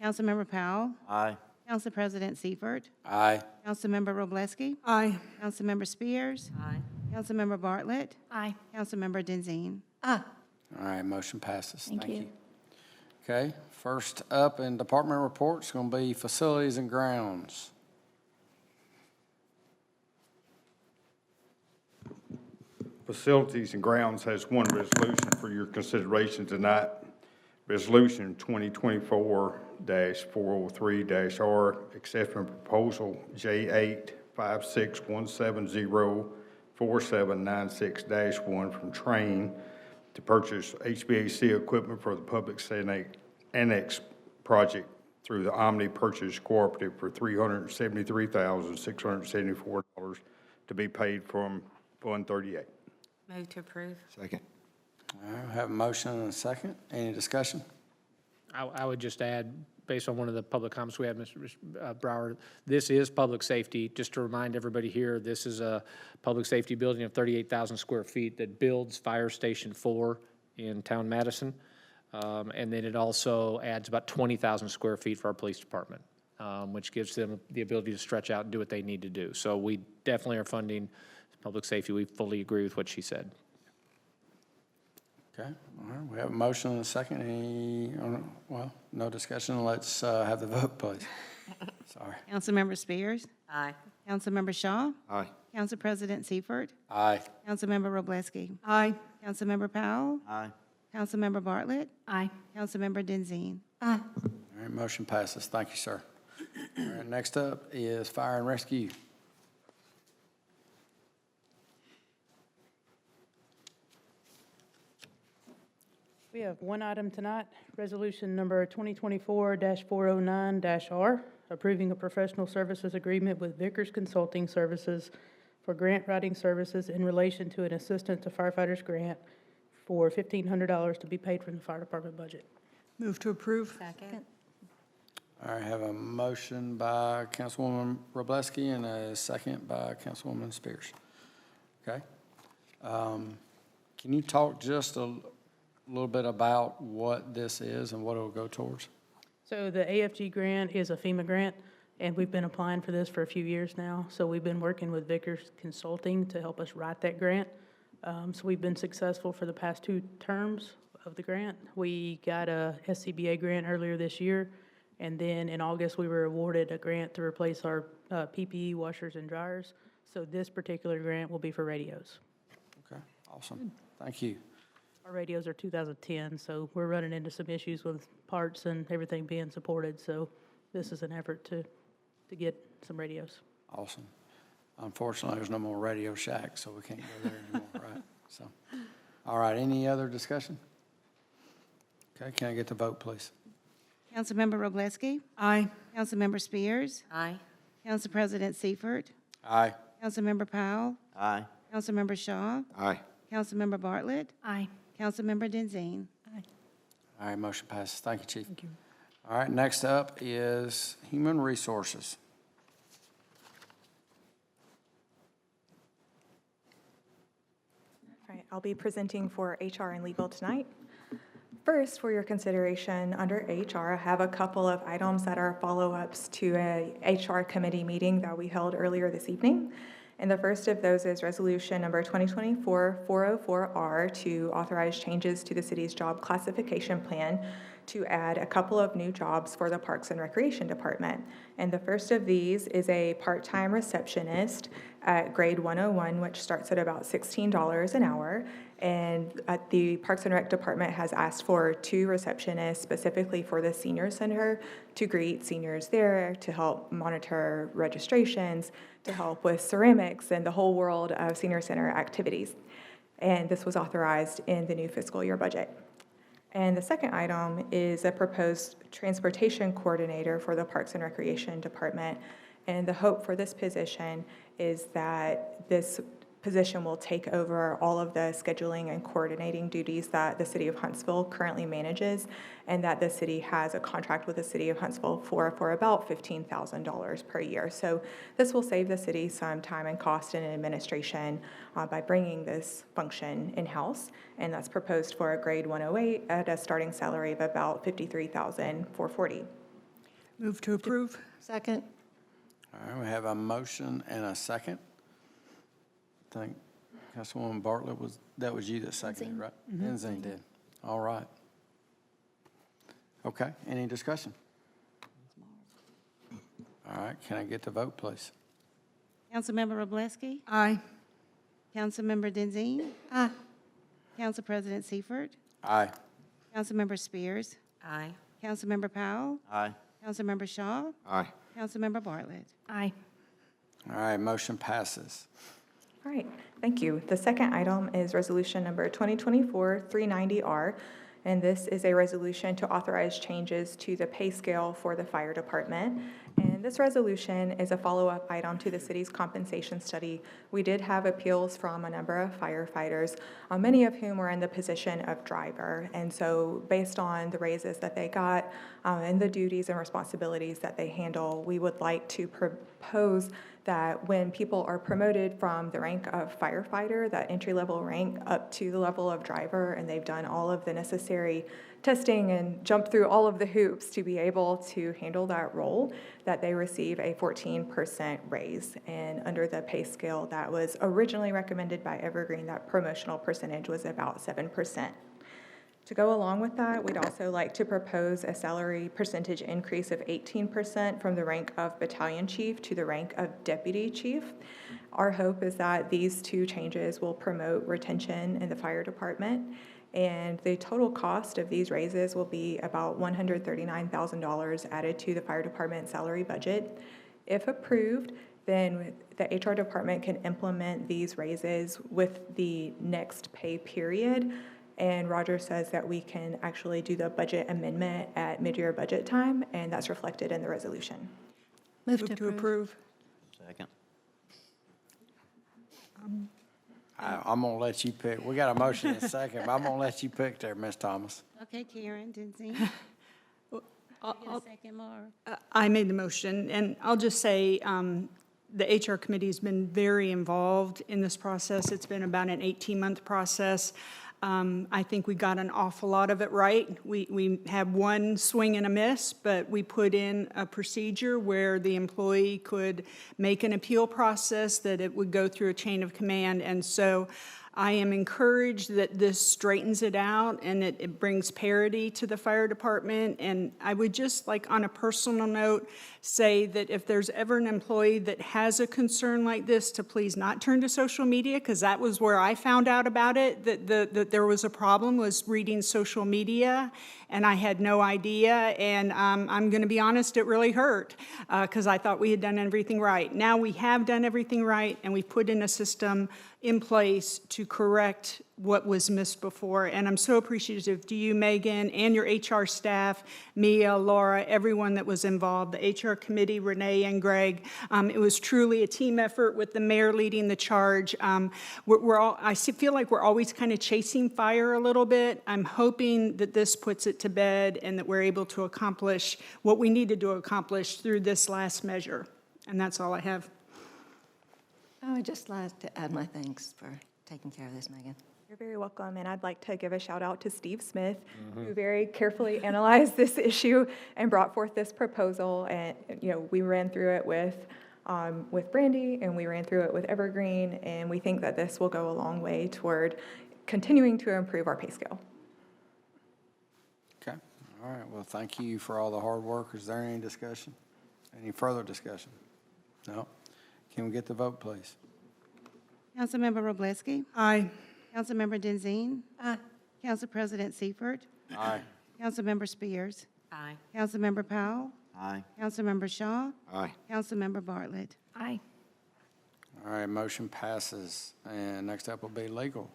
[SPEAKER 4] Councilmember Powell,
[SPEAKER 13] Aye.
[SPEAKER 4] Council President Seifert,
[SPEAKER 2] Aye.
[SPEAKER 4] Councilmember Wroblewski,
[SPEAKER 12] Aye.
[SPEAKER 4] Councilmember Spears,
[SPEAKER 11] Aye.
[SPEAKER 4] Councilmember Bartlett,
[SPEAKER 15] Aye.
[SPEAKER 4] Councilmember Denzine.
[SPEAKER 2] All right, motion passes.
[SPEAKER 8] Thank you.
[SPEAKER 2] Okay, first up in department reports, going to be facilities and grounds.
[SPEAKER 13] Facilities and Grounds has one resolution for your consideration tonight. Resolution 2024-403-R, accepting proposal J85617047961 from Train to purchase HVAC equipment for the public Annex project through the Omni Purchase Cooperative for $373,674 to be paid from Fund 38.
[SPEAKER 11] Move to approve.
[SPEAKER 14] Second.
[SPEAKER 2] All right, we have a motion and a second. Any discussion?
[SPEAKER 6] I would just add, based on one of the public comments we had, Mr. Brower, this is public safety. Just to remind everybody here, this is a public safety building of 38,000 square feet that builds Fire Station 4 in town Madison. And then it also adds about 20,000 square feet for our police department, which gives them the ability to stretch out and do what they need to do. So we definitely are funding public safety. We fully agree with what she said.
[SPEAKER 2] Okay, all right, we have a motion and a second. No discussion. Let's have the vote, please. Sorry.
[SPEAKER 4] Councilmember Spears,
[SPEAKER 11] Aye.
[SPEAKER 4] Councilmember Shaw,
[SPEAKER 14] Aye.
[SPEAKER 4] Council President Seifert,
[SPEAKER 2] Aye.
[SPEAKER 4] Councilmember Wroblewski,
[SPEAKER 12] Aye.
[SPEAKER 4] Councilmember Powell,
[SPEAKER 14] Aye.
[SPEAKER 4] Councilmember Bartlett,
[SPEAKER 15] Aye.
[SPEAKER 4] Councilmember Denzine.
[SPEAKER 16] Aye.
[SPEAKER 2] All right, motion passes. Thank you, sir. All right, next up is fire and rescue.
[SPEAKER 1] We have one item tonight, resolution number 2024-409-R, approving a professional services agreement with Vickers Consulting Services for grant writing services in relation to an assistant to firefighters grant for $1,500 to be paid from the fire department budget.
[SPEAKER 12] Move to approve.
[SPEAKER 11] Second.
[SPEAKER 2] All right, have a motion by Councilwoman Wroblewski and a second by Councilwoman Spears. Okay. Can you talk just a little bit about what this is and what it will go towards?
[SPEAKER 1] So the AFG grant is a FEMA grant, and we've been applying for this for a few years now. So we've been working with Vickers Consulting to help us write that grant. So we've been successful for the past 2 terms of the grant. We got a SCBA grant earlier this year, and then in August, we were awarded a grant to replace our PPE washers and dryers. So this particular grant will be for radios.
[SPEAKER 2] Okay, awesome. Thank you.
[SPEAKER 1] Our radios are 2010, so we're running into some issues with parts and everything being supported. So this is an effort to get some radios.
[SPEAKER 2] Awesome. Unfortunately, there's no more Radio Shack, so we can't go there anymore, right? So, all right, any other discussion? Okay, can I get the vote, please?
[SPEAKER 4] Councilmember Wroblewski,
[SPEAKER 12] Aye.
[SPEAKER 4] Councilmember Spears,
[SPEAKER 11] Aye.
[SPEAKER 4] Council President Seifert,
[SPEAKER 2] Aye.
[SPEAKER 4] Councilmember Powell,
[SPEAKER 14] Aye.
[SPEAKER 4] Councilmember Shaw,
[SPEAKER 14] Aye.
[SPEAKER 4] Councilmember Bartlett,
[SPEAKER 15] Aye.
[SPEAKER 4] Councilmember Denzine.
[SPEAKER 2] All right, motion passes. Thank you, Chief. Thank you. All right, next up is Human Resources.
[SPEAKER 17] All right, I'll be presenting for HR and Legal tonight. First, for your consideration, under HR, I have a couple of items that are follow-ups to a HR committee meeting that we held earlier this evening. And the first of those is resolution number 2024-404R to authorize changes to the city's job classification plan to add a couple of new jobs for the Parks and Recreation Department. And the first of these is a part-time receptionist at grade 101, which starts at about $16 an hour. And the Parks and Rec Department has asked for 2 receptionists specifically for the senior center to greet seniors there, to help monitor registrations, to help with ceramics and the whole world of senior center activities. And this was authorized in the new fiscal year budget. And the second item is a proposed transportation coordinator for the Parks and Recreation Department. And the hope for this position is that this position will take over all of the scheduling and coordinating duties that the City of Huntsville currently manages, and that the city has a contract with the City of Huntsville for about $15,000 per year. So this will save the city some time and cost in administration by bringing this function in-house, and that's proposed for a grade 108 at a starting salary of about $53,440.
[SPEAKER 12] Move to approve.
[SPEAKER 16] Second.
[SPEAKER 2] All right, we have a motion and a second. I think Councilwoman Bartlett that was you that seconded, right? Denzine did. All right. Okay, any discussion? All right, can I get the vote, please?
[SPEAKER 4] Councilmember Wroblewski,
[SPEAKER 12] Aye.
[SPEAKER 4] Councilmember Denzine,
[SPEAKER 16] Aye.
[SPEAKER 4] Council President Seifert,
[SPEAKER 2] Aye.
[SPEAKER 4] Councilmember Spears,
[SPEAKER 11] Aye.
[SPEAKER 4] Councilmember Powell,
[SPEAKER 14] Aye.
[SPEAKER 4] Councilmember Shaw,
[SPEAKER 14] Aye.
[SPEAKER 4] Councilmember Bartlett.
[SPEAKER 15] Aye.
[SPEAKER 2] All right, motion passes.
[SPEAKER 17] All right, thank you. The second item is resolution number 2024-390R, and this is a resolution to authorize changes to the pay scale for the fire department. And this resolution is a follow-up item to the city's compensation study. We did have appeals from a number of firefighters, many of whom were in the position of driver. And so based on the raises that they got and the duties and responsibilities that they handle, we would like to propose that when people are promoted from the rank of firefighter, that entry-level rank, up to the level of driver, and they've done all of the necessary testing and jumped through all of the hoops to be able to handle that role, that they receive a 14% raise. And under the pay scale that was originally recommended by Evergreen, that promotional percentage was about 7%. To go along with that, we'd also like to propose a salary percentage increase of 18% from the rank of battalion chief to the rank of deputy chief. Our hope is that these two changes will promote retention in the fire department, and the total cost of these raises will be about $139,000 added to the fire department salary budget. If approved, then the HR department can implement these raises with the next pay period. And Roger says that we can actually do the budget amendment at mid-year budget time, and that's reflected in the resolution.
[SPEAKER 12] Move to approve.
[SPEAKER 14] Second.
[SPEAKER 2] I'm going to let you pick. We got a motion and a second, but I'm going to let you pick there, Ms. Thomas.
[SPEAKER 4] Okay, Karen Denzine. Get a second, Maura.
[SPEAKER 12] I made the motion, and I'll just say the HR committee's been very involved in this process. It's been about an 18-month process. I think we got an awful lot of it right. We had one swing and a miss, but we put in a procedure where the employee could make an appeal process, that it would go through a chain of command. And so I am encouraged that this straightens it out and it brings parity to the fire department. And I would just, like, on a personal note, say that if there's ever an employee that has a concern like this, to please not turn to social media, because that was where I found out about it, that there was a problem, was reading social media, and I had no idea. And I'm going to be honest, it really hurt, because I thought we had done everything right. Now we have done everything right, and we've put in a system in place to correct what was missed before. And I'm so appreciative to you, Megan, and your HR staff, Mia, Laura, everyone that was involved, the HR committee, Ranae and Greg. It was truly a team effort with the mayor leading the charge. I feel like we're always kind of chasing fire a little bit. I'm hoping that this puts it to bed and that we're able to accomplish what we needed to accomplish through this last measure. And that's all I have.
[SPEAKER 16] I would just like to add my thanks for taking care of this, Megan.
[SPEAKER 17] You're very welcome, and I'd like to give a shout out to Steve Smith, who very carefully analyzed this issue and brought forth this proposal. And we ran through it with Brandy, and we ran through it with Evergreen, and we think that this will go a long way toward continuing to improve our pay scale.
[SPEAKER 2] Okay. All right. Well, thank you for all the hard work. Is there any discussion? Any further discussion? No. Can we get the vote, please?
[SPEAKER 4] Councilmember Wroblewski,
[SPEAKER 12] Aye.
[SPEAKER 4] Councilmember Denzine,
[SPEAKER 16] Aye.
[SPEAKER 4] Council President Seifert,
[SPEAKER 2] Aye.
[SPEAKER 4] Councilmember Spears,
[SPEAKER 11] Aye.
[SPEAKER 4] Councilmember Powell,
[SPEAKER 14] Aye.
[SPEAKER 4] Councilmember Shaw,
[SPEAKER 14] Aye.
[SPEAKER 4] Councilmember Bartlett.
[SPEAKER 15] Aye.
[SPEAKER 2] All right, motion passes. And next up will be legal.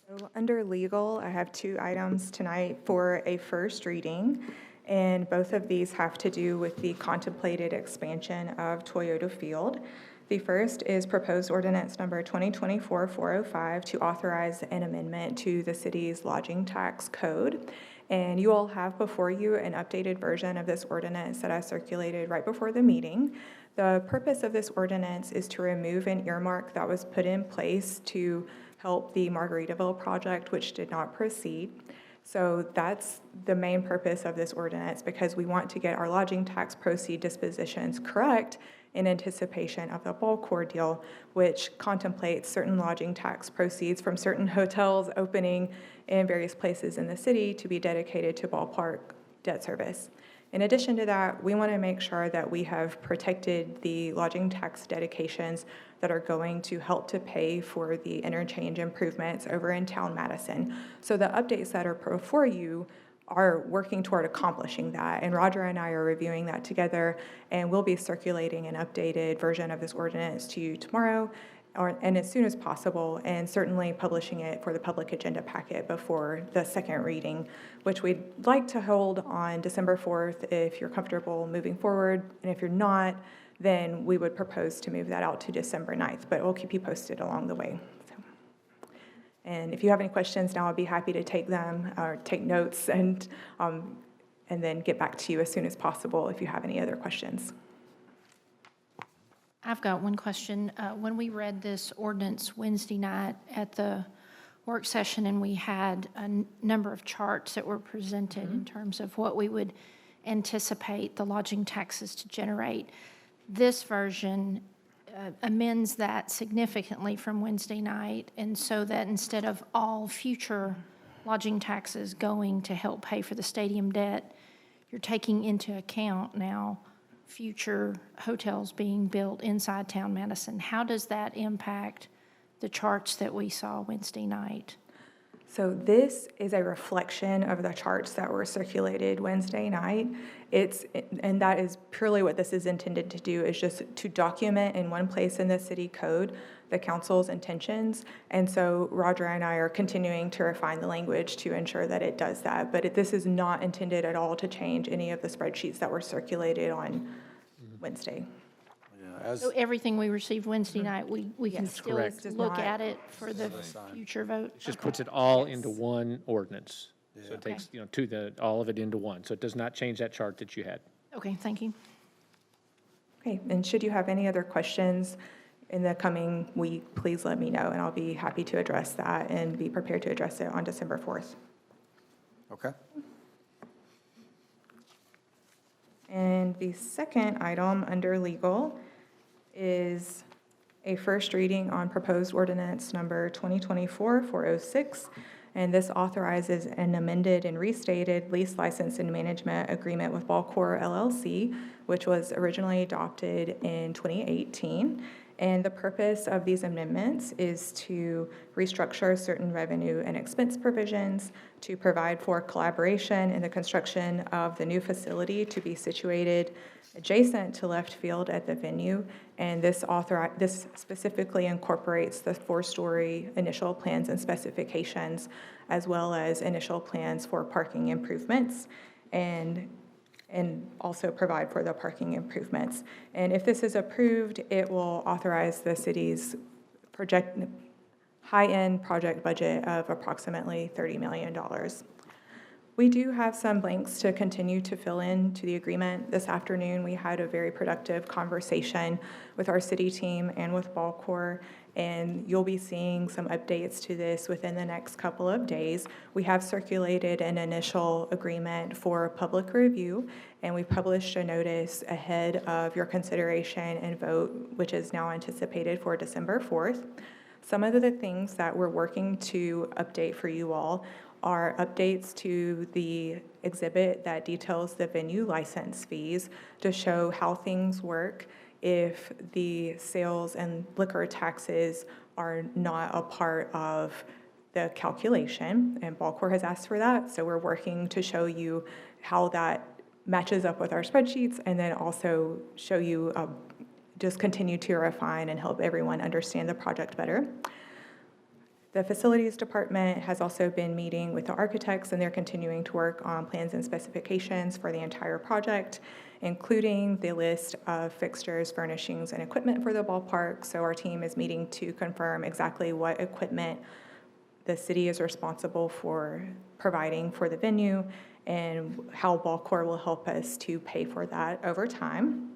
[SPEAKER 17] So under legal, I have two items tonight for a first reading, and both of these have to do with the contemplated expansion of Toyota Field. The first is proposed ordinance number 2024-405 to authorize an amendment to the city's lodging tax code. And you all have before you an updated version of this ordinance that I circulated right before the meeting. The purpose of this ordinance is to remove an earmark that was put in place to help the Margaritaville project, which did not proceed. So that's the main purpose of this ordinance, because we want to get our lodging tax proceed dispositions correct in anticipation of the BallCorps deal, which contemplates certain lodging tax proceeds from certain hotels opening in various places in the city to be dedicated to ballpark debt service. In addition to that, we want to make sure that we have protected the lodging tax dedications that are going to help to pay for the interchange improvements over in town Madison. So the updates that are before you are working toward accomplishing that, and Roger and I are reviewing that together, and we'll be circulating an updated version of this ordinance to you tomorrow, and as soon as possible, and certainly publishing it for the public agenda packet before the second reading, which we'd like to hold on December 4th if you're comfortable moving forward, and if you're not, then we would propose to move that out to December 9th, but we'll keep you posted along the way. And if you have any questions now, I'd be happy to take them or take notes and then get back to you as soon as possible if you have any other questions.
[SPEAKER 15] I've got one question. When we read this ordinance Wednesday night at the work session, and we had a number of charts that were presented in terms of what we would anticipate the lodging taxes to generate, this version amends that significantly from Wednesday night, and so that instead of all future lodging taxes going to help pay for the stadium debt, you're taking into account now future hotels being built inside town Madison. How does that impact the charts that we saw Wednesday night?
[SPEAKER 17] So this is a reflection of the charts that were circulated Wednesday night. And that is purely what this is intended to do, is just to document in one place in the city code the council's intentions. And so Roger and I are continuing to refine the language to ensure that it does that. But this is not intended at all to change any of the spreadsheets that were circulated on Wednesday.
[SPEAKER 15] So everything we received Wednesday night, we can still
[SPEAKER 6] correct.
[SPEAKER 15] look at it for the future vote?
[SPEAKER 6] It just puts it all into one ordinance. So it takes, all of it into one. So it does not change that chart that you had.
[SPEAKER 15] Okay, thank you.
[SPEAKER 17] Okay, and should you have any other questions in the coming week, please let me know, and I'll be happy to address that and be prepared to address it on December 4th.
[SPEAKER 2] Okay.
[SPEAKER 17] And the second item under legal is a first reading on proposed ordinance number 2024-406, and this authorizes an amended and restated lease license and management agreement with BallCorps LLC, which was originally adopted in 2018. And the purpose of these amendments is to restructure certain revenue and expense provisions, to provide for collaboration in the construction of the new facility to be situated adjacent to left field at the venue. And this specifically incorporates the 4-story initial plans and specifications, as well as initial plans for parking improvements, and also provide for the parking improvements. And if this is approved, it will authorize the city's high-end project budget of approximately $30 million. We do have some blanks to continue to fill in to the agreement. This afternoon, we had a very productive conversation with our city team and with BallCorps, and you'll be seeing some updates to this within the next couple of days. We have circulated an initial agreement for public review, and we published a notice ahead of your consideration and vote, which is now anticipated for December 4th. Some of the things that we're working to update for you all are updates to the exhibit that details the venue license fees to show how things work if the sales and liquor taxes are not a part of the calculation. And BallCorps has asked for that, so we're working to show you how that matches up with our spreadsheets, and then also show you, just continue to refine and help everyone understand the project better. The facilities department has also been meeting with the architects, and they're continuing to work on plans and specifications for the entire project, including the list of fixtures, furnishings, and equipment for the ballpark. So our team is meeting to confirm exactly what equipment the city is responsible for providing for the venue, and how BallCorps will help us to pay for that over time.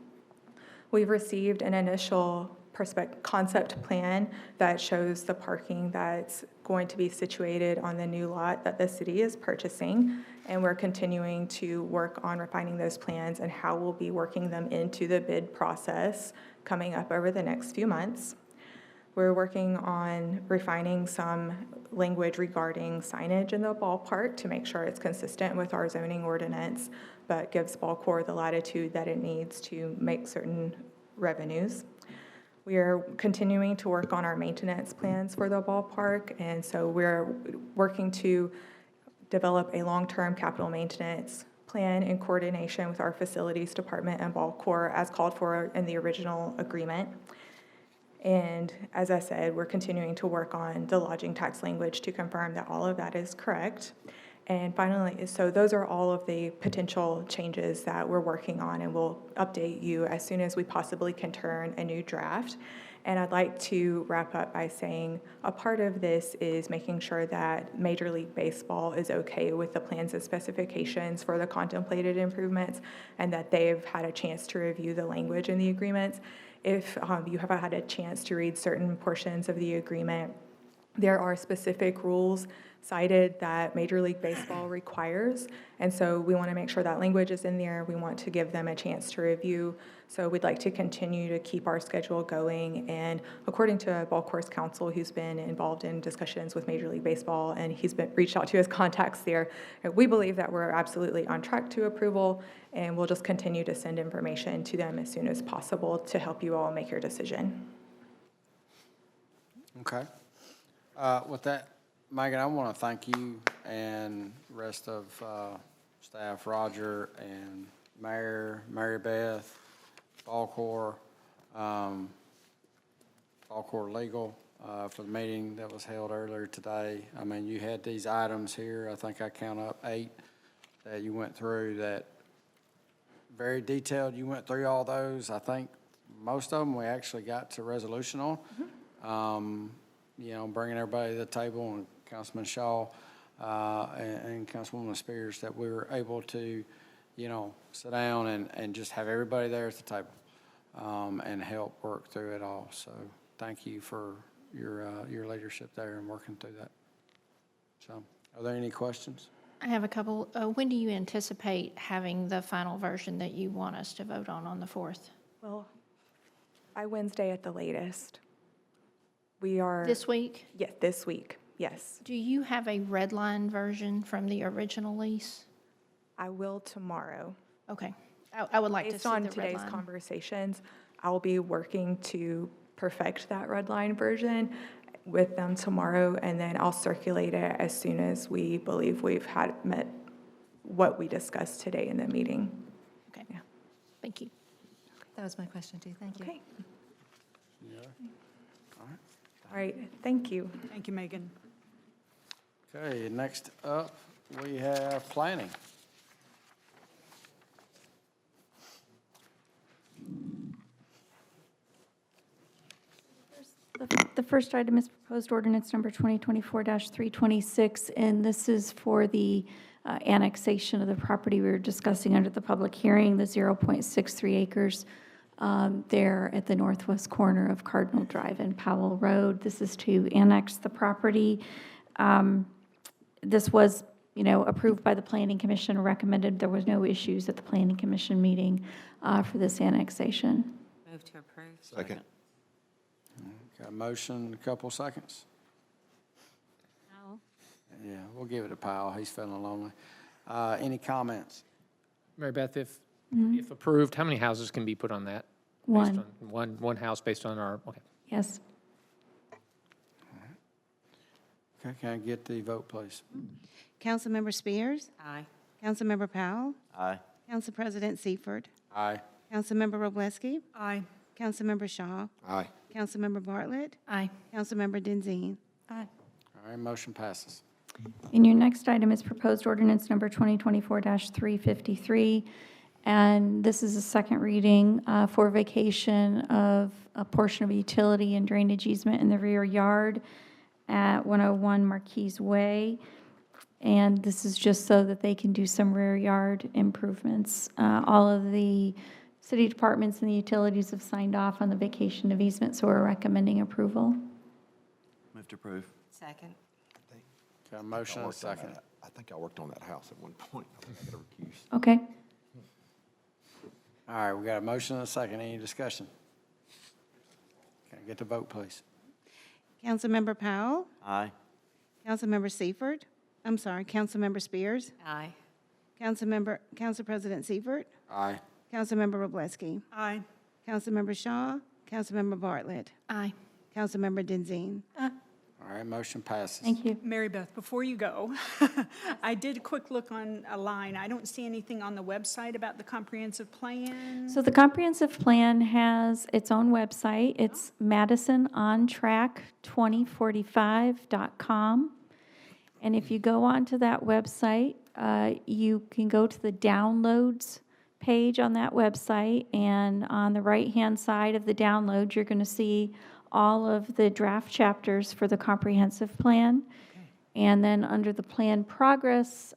[SPEAKER 17] We've received an initial concept plan that shows the parking that's going to be situated on the new lot that the city is purchasing. And we're continuing to work on refining those plans and how we'll be working them into the bid process coming up over the next few months. We're working on refining some language regarding signage in the ballpark to make sure it's consistent with our zoning ordinance, but gives BallCorps the latitude that it needs to make certain revenues. We are continuing to work on our maintenance plans for the ballpark, and so we're working to develop a long-term capital maintenance plan in coordination with our facilities department and BallCorps as called for in the original agreement. And as I said, we're continuing to work on the lodging tax language to confirm that all of that is correct. And finally, so those are all of the potential changes that we're working on, and we'll update you as soon as we possibly can turn a new draft. And I'd like to wrap up by saying a part of this is making sure that Major League Baseball is okay with the plans and specifications for the contemplated improvements, and that they've had a chance to review the language in the agreements. If you haven't had a chance to read certain portions of the agreement, there are specific rules cited that Major League Baseball requires, and so we want to make sure that language is in there. We want to give them a chance to review, so we'd like to continue to keep our schedule going. And according to BallCorps counsel, who's been involved in discussions with Major League Baseball, and he's been reached out to his contacts there, we believe that we're absolutely on track to approval, and we'll just continue to send information to them as soon as possible to help you all make your decision.
[SPEAKER 2] Okay. With that, Megan, I want to thank you and the rest of staff, Roger and Mayor, Mary Beth, BallCorps, BallCorps Legal for the meeting that was held earlier today. I mean, you had these items here, I think I count up 8 that you went through that very detailed. You went through all those. I think most of them we actually got to resolution on. Mm-hmm. You know, bringing everybody to the table, and Councilman Shaw and Councilwoman Spears, that we were able to, you know, sit down and just have everybody there at the table and help work through it all. So thank you for your leadership there and working through that. So are there any questions?
[SPEAKER 15] I have a couple. When do you anticipate having the final version that you want us to vote on the 4th?
[SPEAKER 17] Well, by Wednesday at the latest. We are...
[SPEAKER 15] This week?
[SPEAKER 17] Yes, this week, yes.
[SPEAKER 15] Do you have a red line version from the original lease?
[SPEAKER 17] I will tomorrow.
[SPEAKER 15] Okay. I would like to see the red line.
[SPEAKER 17] Based on today's conversations, I'll be working to perfect that red line version with them tomorrow, and then I'll circulate it as soon as we believe we've met what we discussed today in the meeting.
[SPEAKER 15] Okay. Yeah. Thank you.
[SPEAKER 16] That was my question too. Thank you.
[SPEAKER 17] Okay.
[SPEAKER 2] Yeah. All right.
[SPEAKER 17] All right, thank you.
[SPEAKER 12] Thank you, Megan.
[SPEAKER 2] Okay, next up, we have planning.
[SPEAKER 18] The first item is proposed ordinance number 2024-326, and this is for the annexation of the property we were discussing under the public hearing, the 0.63 acres there at the northwest corner of Cardinal Drive and Powell Road. This is to annex the property. This was, approved by the Planning Commission, recommended. There was no issues at the Planning Commission meeting for this annexation.
[SPEAKER 11] Move to approve.
[SPEAKER 14] Second.
[SPEAKER 2] Got a motion, a couple seconds?
[SPEAKER 8] Powell.
[SPEAKER 2] Yeah, we'll give it to Powell. He's feeling lonely. Any comments?
[SPEAKER 6] Mary Beth, if approved, how many houses can be put on that?
[SPEAKER 18] One.
[SPEAKER 6] Based on one house based on our, okay.
[SPEAKER 18] Yes.
[SPEAKER 2] Okay, can I get the vote, please?
[SPEAKER 4] Councilmember Spears?
[SPEAKER 11] Aye.
[SPEAKER 4] Councilmember Powell?
[SPEAKER 14] Aye.
[SPEAKER 4] Council President Seifert?
[SPEAKER 2] Aye.
[SPEAKER 4] Councilmember Wroblewski?
[SPEAKER 12] Aye.
[SPEAKER 4] Councilmember Shaw?
[SPEAKER 14] Aye.
[SPEAKER 4] Councilmember Bartlett?
[SPEAKER 15] Aye.
[SPEAKER 4] Councilmember Denzine?
[SPEAKER 16] Aye.
[SPEAKER 2] All right, motion passes.
[SPEAKER 18] And your next item is proposed ordinance number 2024-353, and this is a second reading for vacation of a portion of a utility and drainage easement in the rear yard at 101 Marquise Way. And this is just so that they can do some rear yard improvements. All of the City departments and the utilities have signed off on the vacation of easement, so we're recommending approval.
[SPEAKER 19] Move to approve.
[SPEAKER 11] Second.
[SPEAKER 2] Got a motion and a second.
[SPEAKER 14] I think I worked on that house at one point. I think I got to recuse.
[SPEAKER 18] Okay.
[SPEAKER 2] All right, we got a motion and a second. Any discussion? Can I get the vote, please?
[SPEAKER 4] Councilmember Powell,
[SPEAKER 19] Aye.
[SPEAKER 4] Councilmember Seifert, Councilmember Spears,
[SPEAKER 11] Aye.
[SPEAKER 4] Council President Seifert,
[SPEAKER 2] Aye.
[SPEAKER 4] Councilmember Wroblewski,
[SPEAKER 12] Aye.
[SPEAKER 4] Councilmember Shaw, Councilmember Bartlett,
[SPEAKER 15] Aye.
[SPEAKER 4] Councilmember Denzine.
[SPEAKER 2] All right, motion passes.
[SPEAKER 18] Thank you.
[SPEAKER 12] Mary Beth, before you go, I did a quick look on a line. I don't see anything on the website about the comprehensive plan.
[SPEAKER 18] So the comprehensive plan has its own website. It's MadisonOnTrack2045.com. And if you go onto that website, you can go to the downloads page on that website, and on the right-hand side of the download, you're going to see all of the draft chapters for the comprehensive plan. And then under the plan progress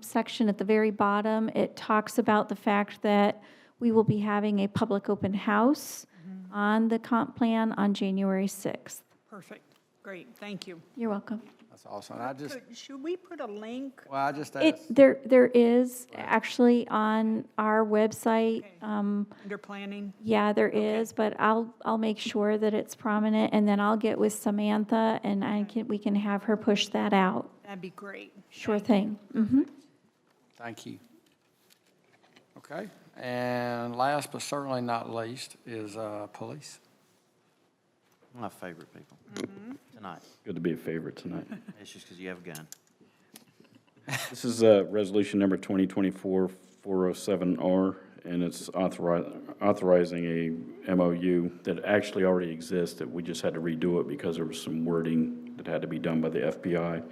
[SPEAKER 18] section at the very bottom, it talks about the fact that we will be having a public open house on the comp plan on January 6th.
[SPEAKER 12] Perfect. Great. Thank you.
[SPEAKER 18] You're welcome.
[SPEAKER 2] That's awesome. I just,
[SPEAKER 12] Should we put a link?
[SPEAKER 2] well, I just asked.
[SPEAKER 18] There is actually on our website.
[SPEAKER 12] Under planning?
[SPEAKER 18] Yeah, there is, but I'll make sure that it's prominent, and then I'll get with Samantha, and we can have her push that out.
[SPEAKER 12] That'd be great.
[SPEAKER 18] Sure thing. Mm-hmm.
[SPEAKER 2] Thank you. Okay, and last but certainly not least is police.
[SPEAKER 19] My favorite people tonight.
[SPEAKER 20] Good to be a favorite tonight.
[SPEAKER 19] It's just because you have a gun.
[SPEAKER 20] This is resolution number 2024-407R, and it's authorizing a MOU that actually already exists, that we just had to redo it because there was some wording that had to be done by the FBI.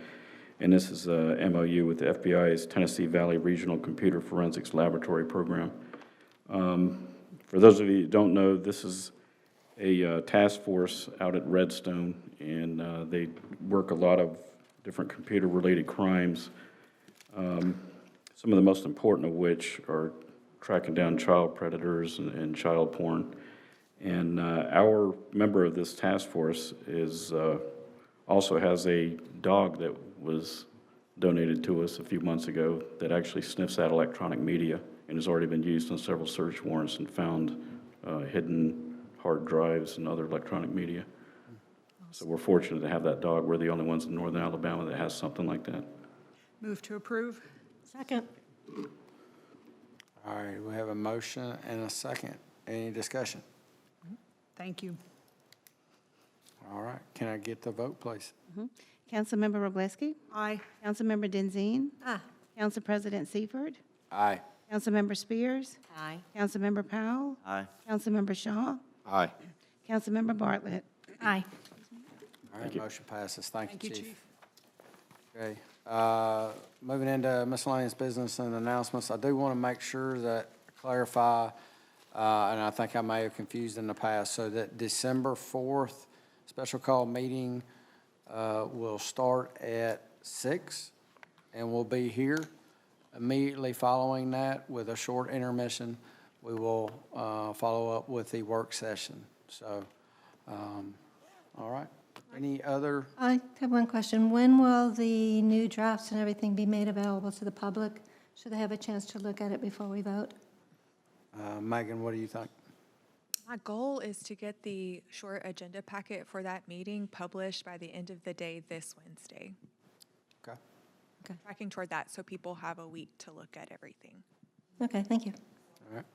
[SPEAKER 20] And this is a MOU with the FBI's Tennessee Valley Regional Computer Forensics Laboratory Program. For those of you who don't know, this is a task force out at Redstone, and they work a lot of different computer-related crimes, some of the most important of which are tracking down child predators and child porn. And our member of this task force is also has a dog that was donated to us a few months ago that actually sniffs out electronic media and has already been used on several search warrants and found hidden hard drives and other electronic media. So we're fortunate to have that dog. We're the only ones in northern Alabama that has something like that.
[SPEAKER 12] Move to approve?
[SPEAKER 16] Second.
[SPEAKER 2] All right, we have a motion and a second. Any discussion?
[SPEAKER 12] Thank you.
[SPEAKER 2] All right, can I get the vote, please?
[SPEAKER 4] Councilmember Wroblewski,
[SPEAKER 12] Aye.
[SPEAKER 4] Councilmember Denzine,
[SPEAKER 16] Aye.
[SPEAKER 4] Council President Seifert,
[SPEAKER 2] Aye.
[SPEAKER 4] Councilmember Spears,
[SPEAKER 11] Aye.
[SPEAKER 4] Councilmember Powell,
[SPEAKER 19] Aye.
[SPEAKER 4] Councilmember Shaw,
[SPEAKER 14] Aye.
[SPEAKER 4] Councilmember Bartlett.
[SPEAKER 15] Aye.
[SPEAKER 2] All right, motion passes. Thank you, Chief.
[SPEAKER 12] Chief.
[SPEAKER 2] Okay, moving into miscellaneous business and announcements, I do want to make sure that clarify, and I think I may have confused in the past, so that December 4th special call meeting will start at 6, and we'll be here. Immediately following that, with a short intermission, we will follow up with the work session. So, all right. Any other?
[SPEAKER 16] I have one question. When will the new drafts and everything be made available to the public? Should they have a chance to look at it before we vote?
[SPEAKER 2] Megan, what do you think?
[SPEAKER 21] My goal is to get the short agenda packet for that meeting published by the end of the day this Wednesday.
[SPEAKER 2] Okay.
[SPEAKER 16] Okay.
[SPEAKER 21] Tracking toward that so people have a week to look at everything.
[SPEAKER 16] Okay, thank you.
[SPEAKER 2] All right.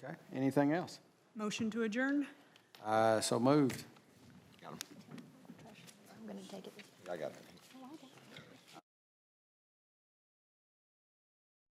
[SPEAKER 2] Okay, anything else?
[SPEAKER 12] Motion to adjourn?
[SPEAKER 2] So moved.
[SPEAKER 14] Got him.
[SPEAKER 15] I'm going to take it.
[SPEAKER 14] I got it.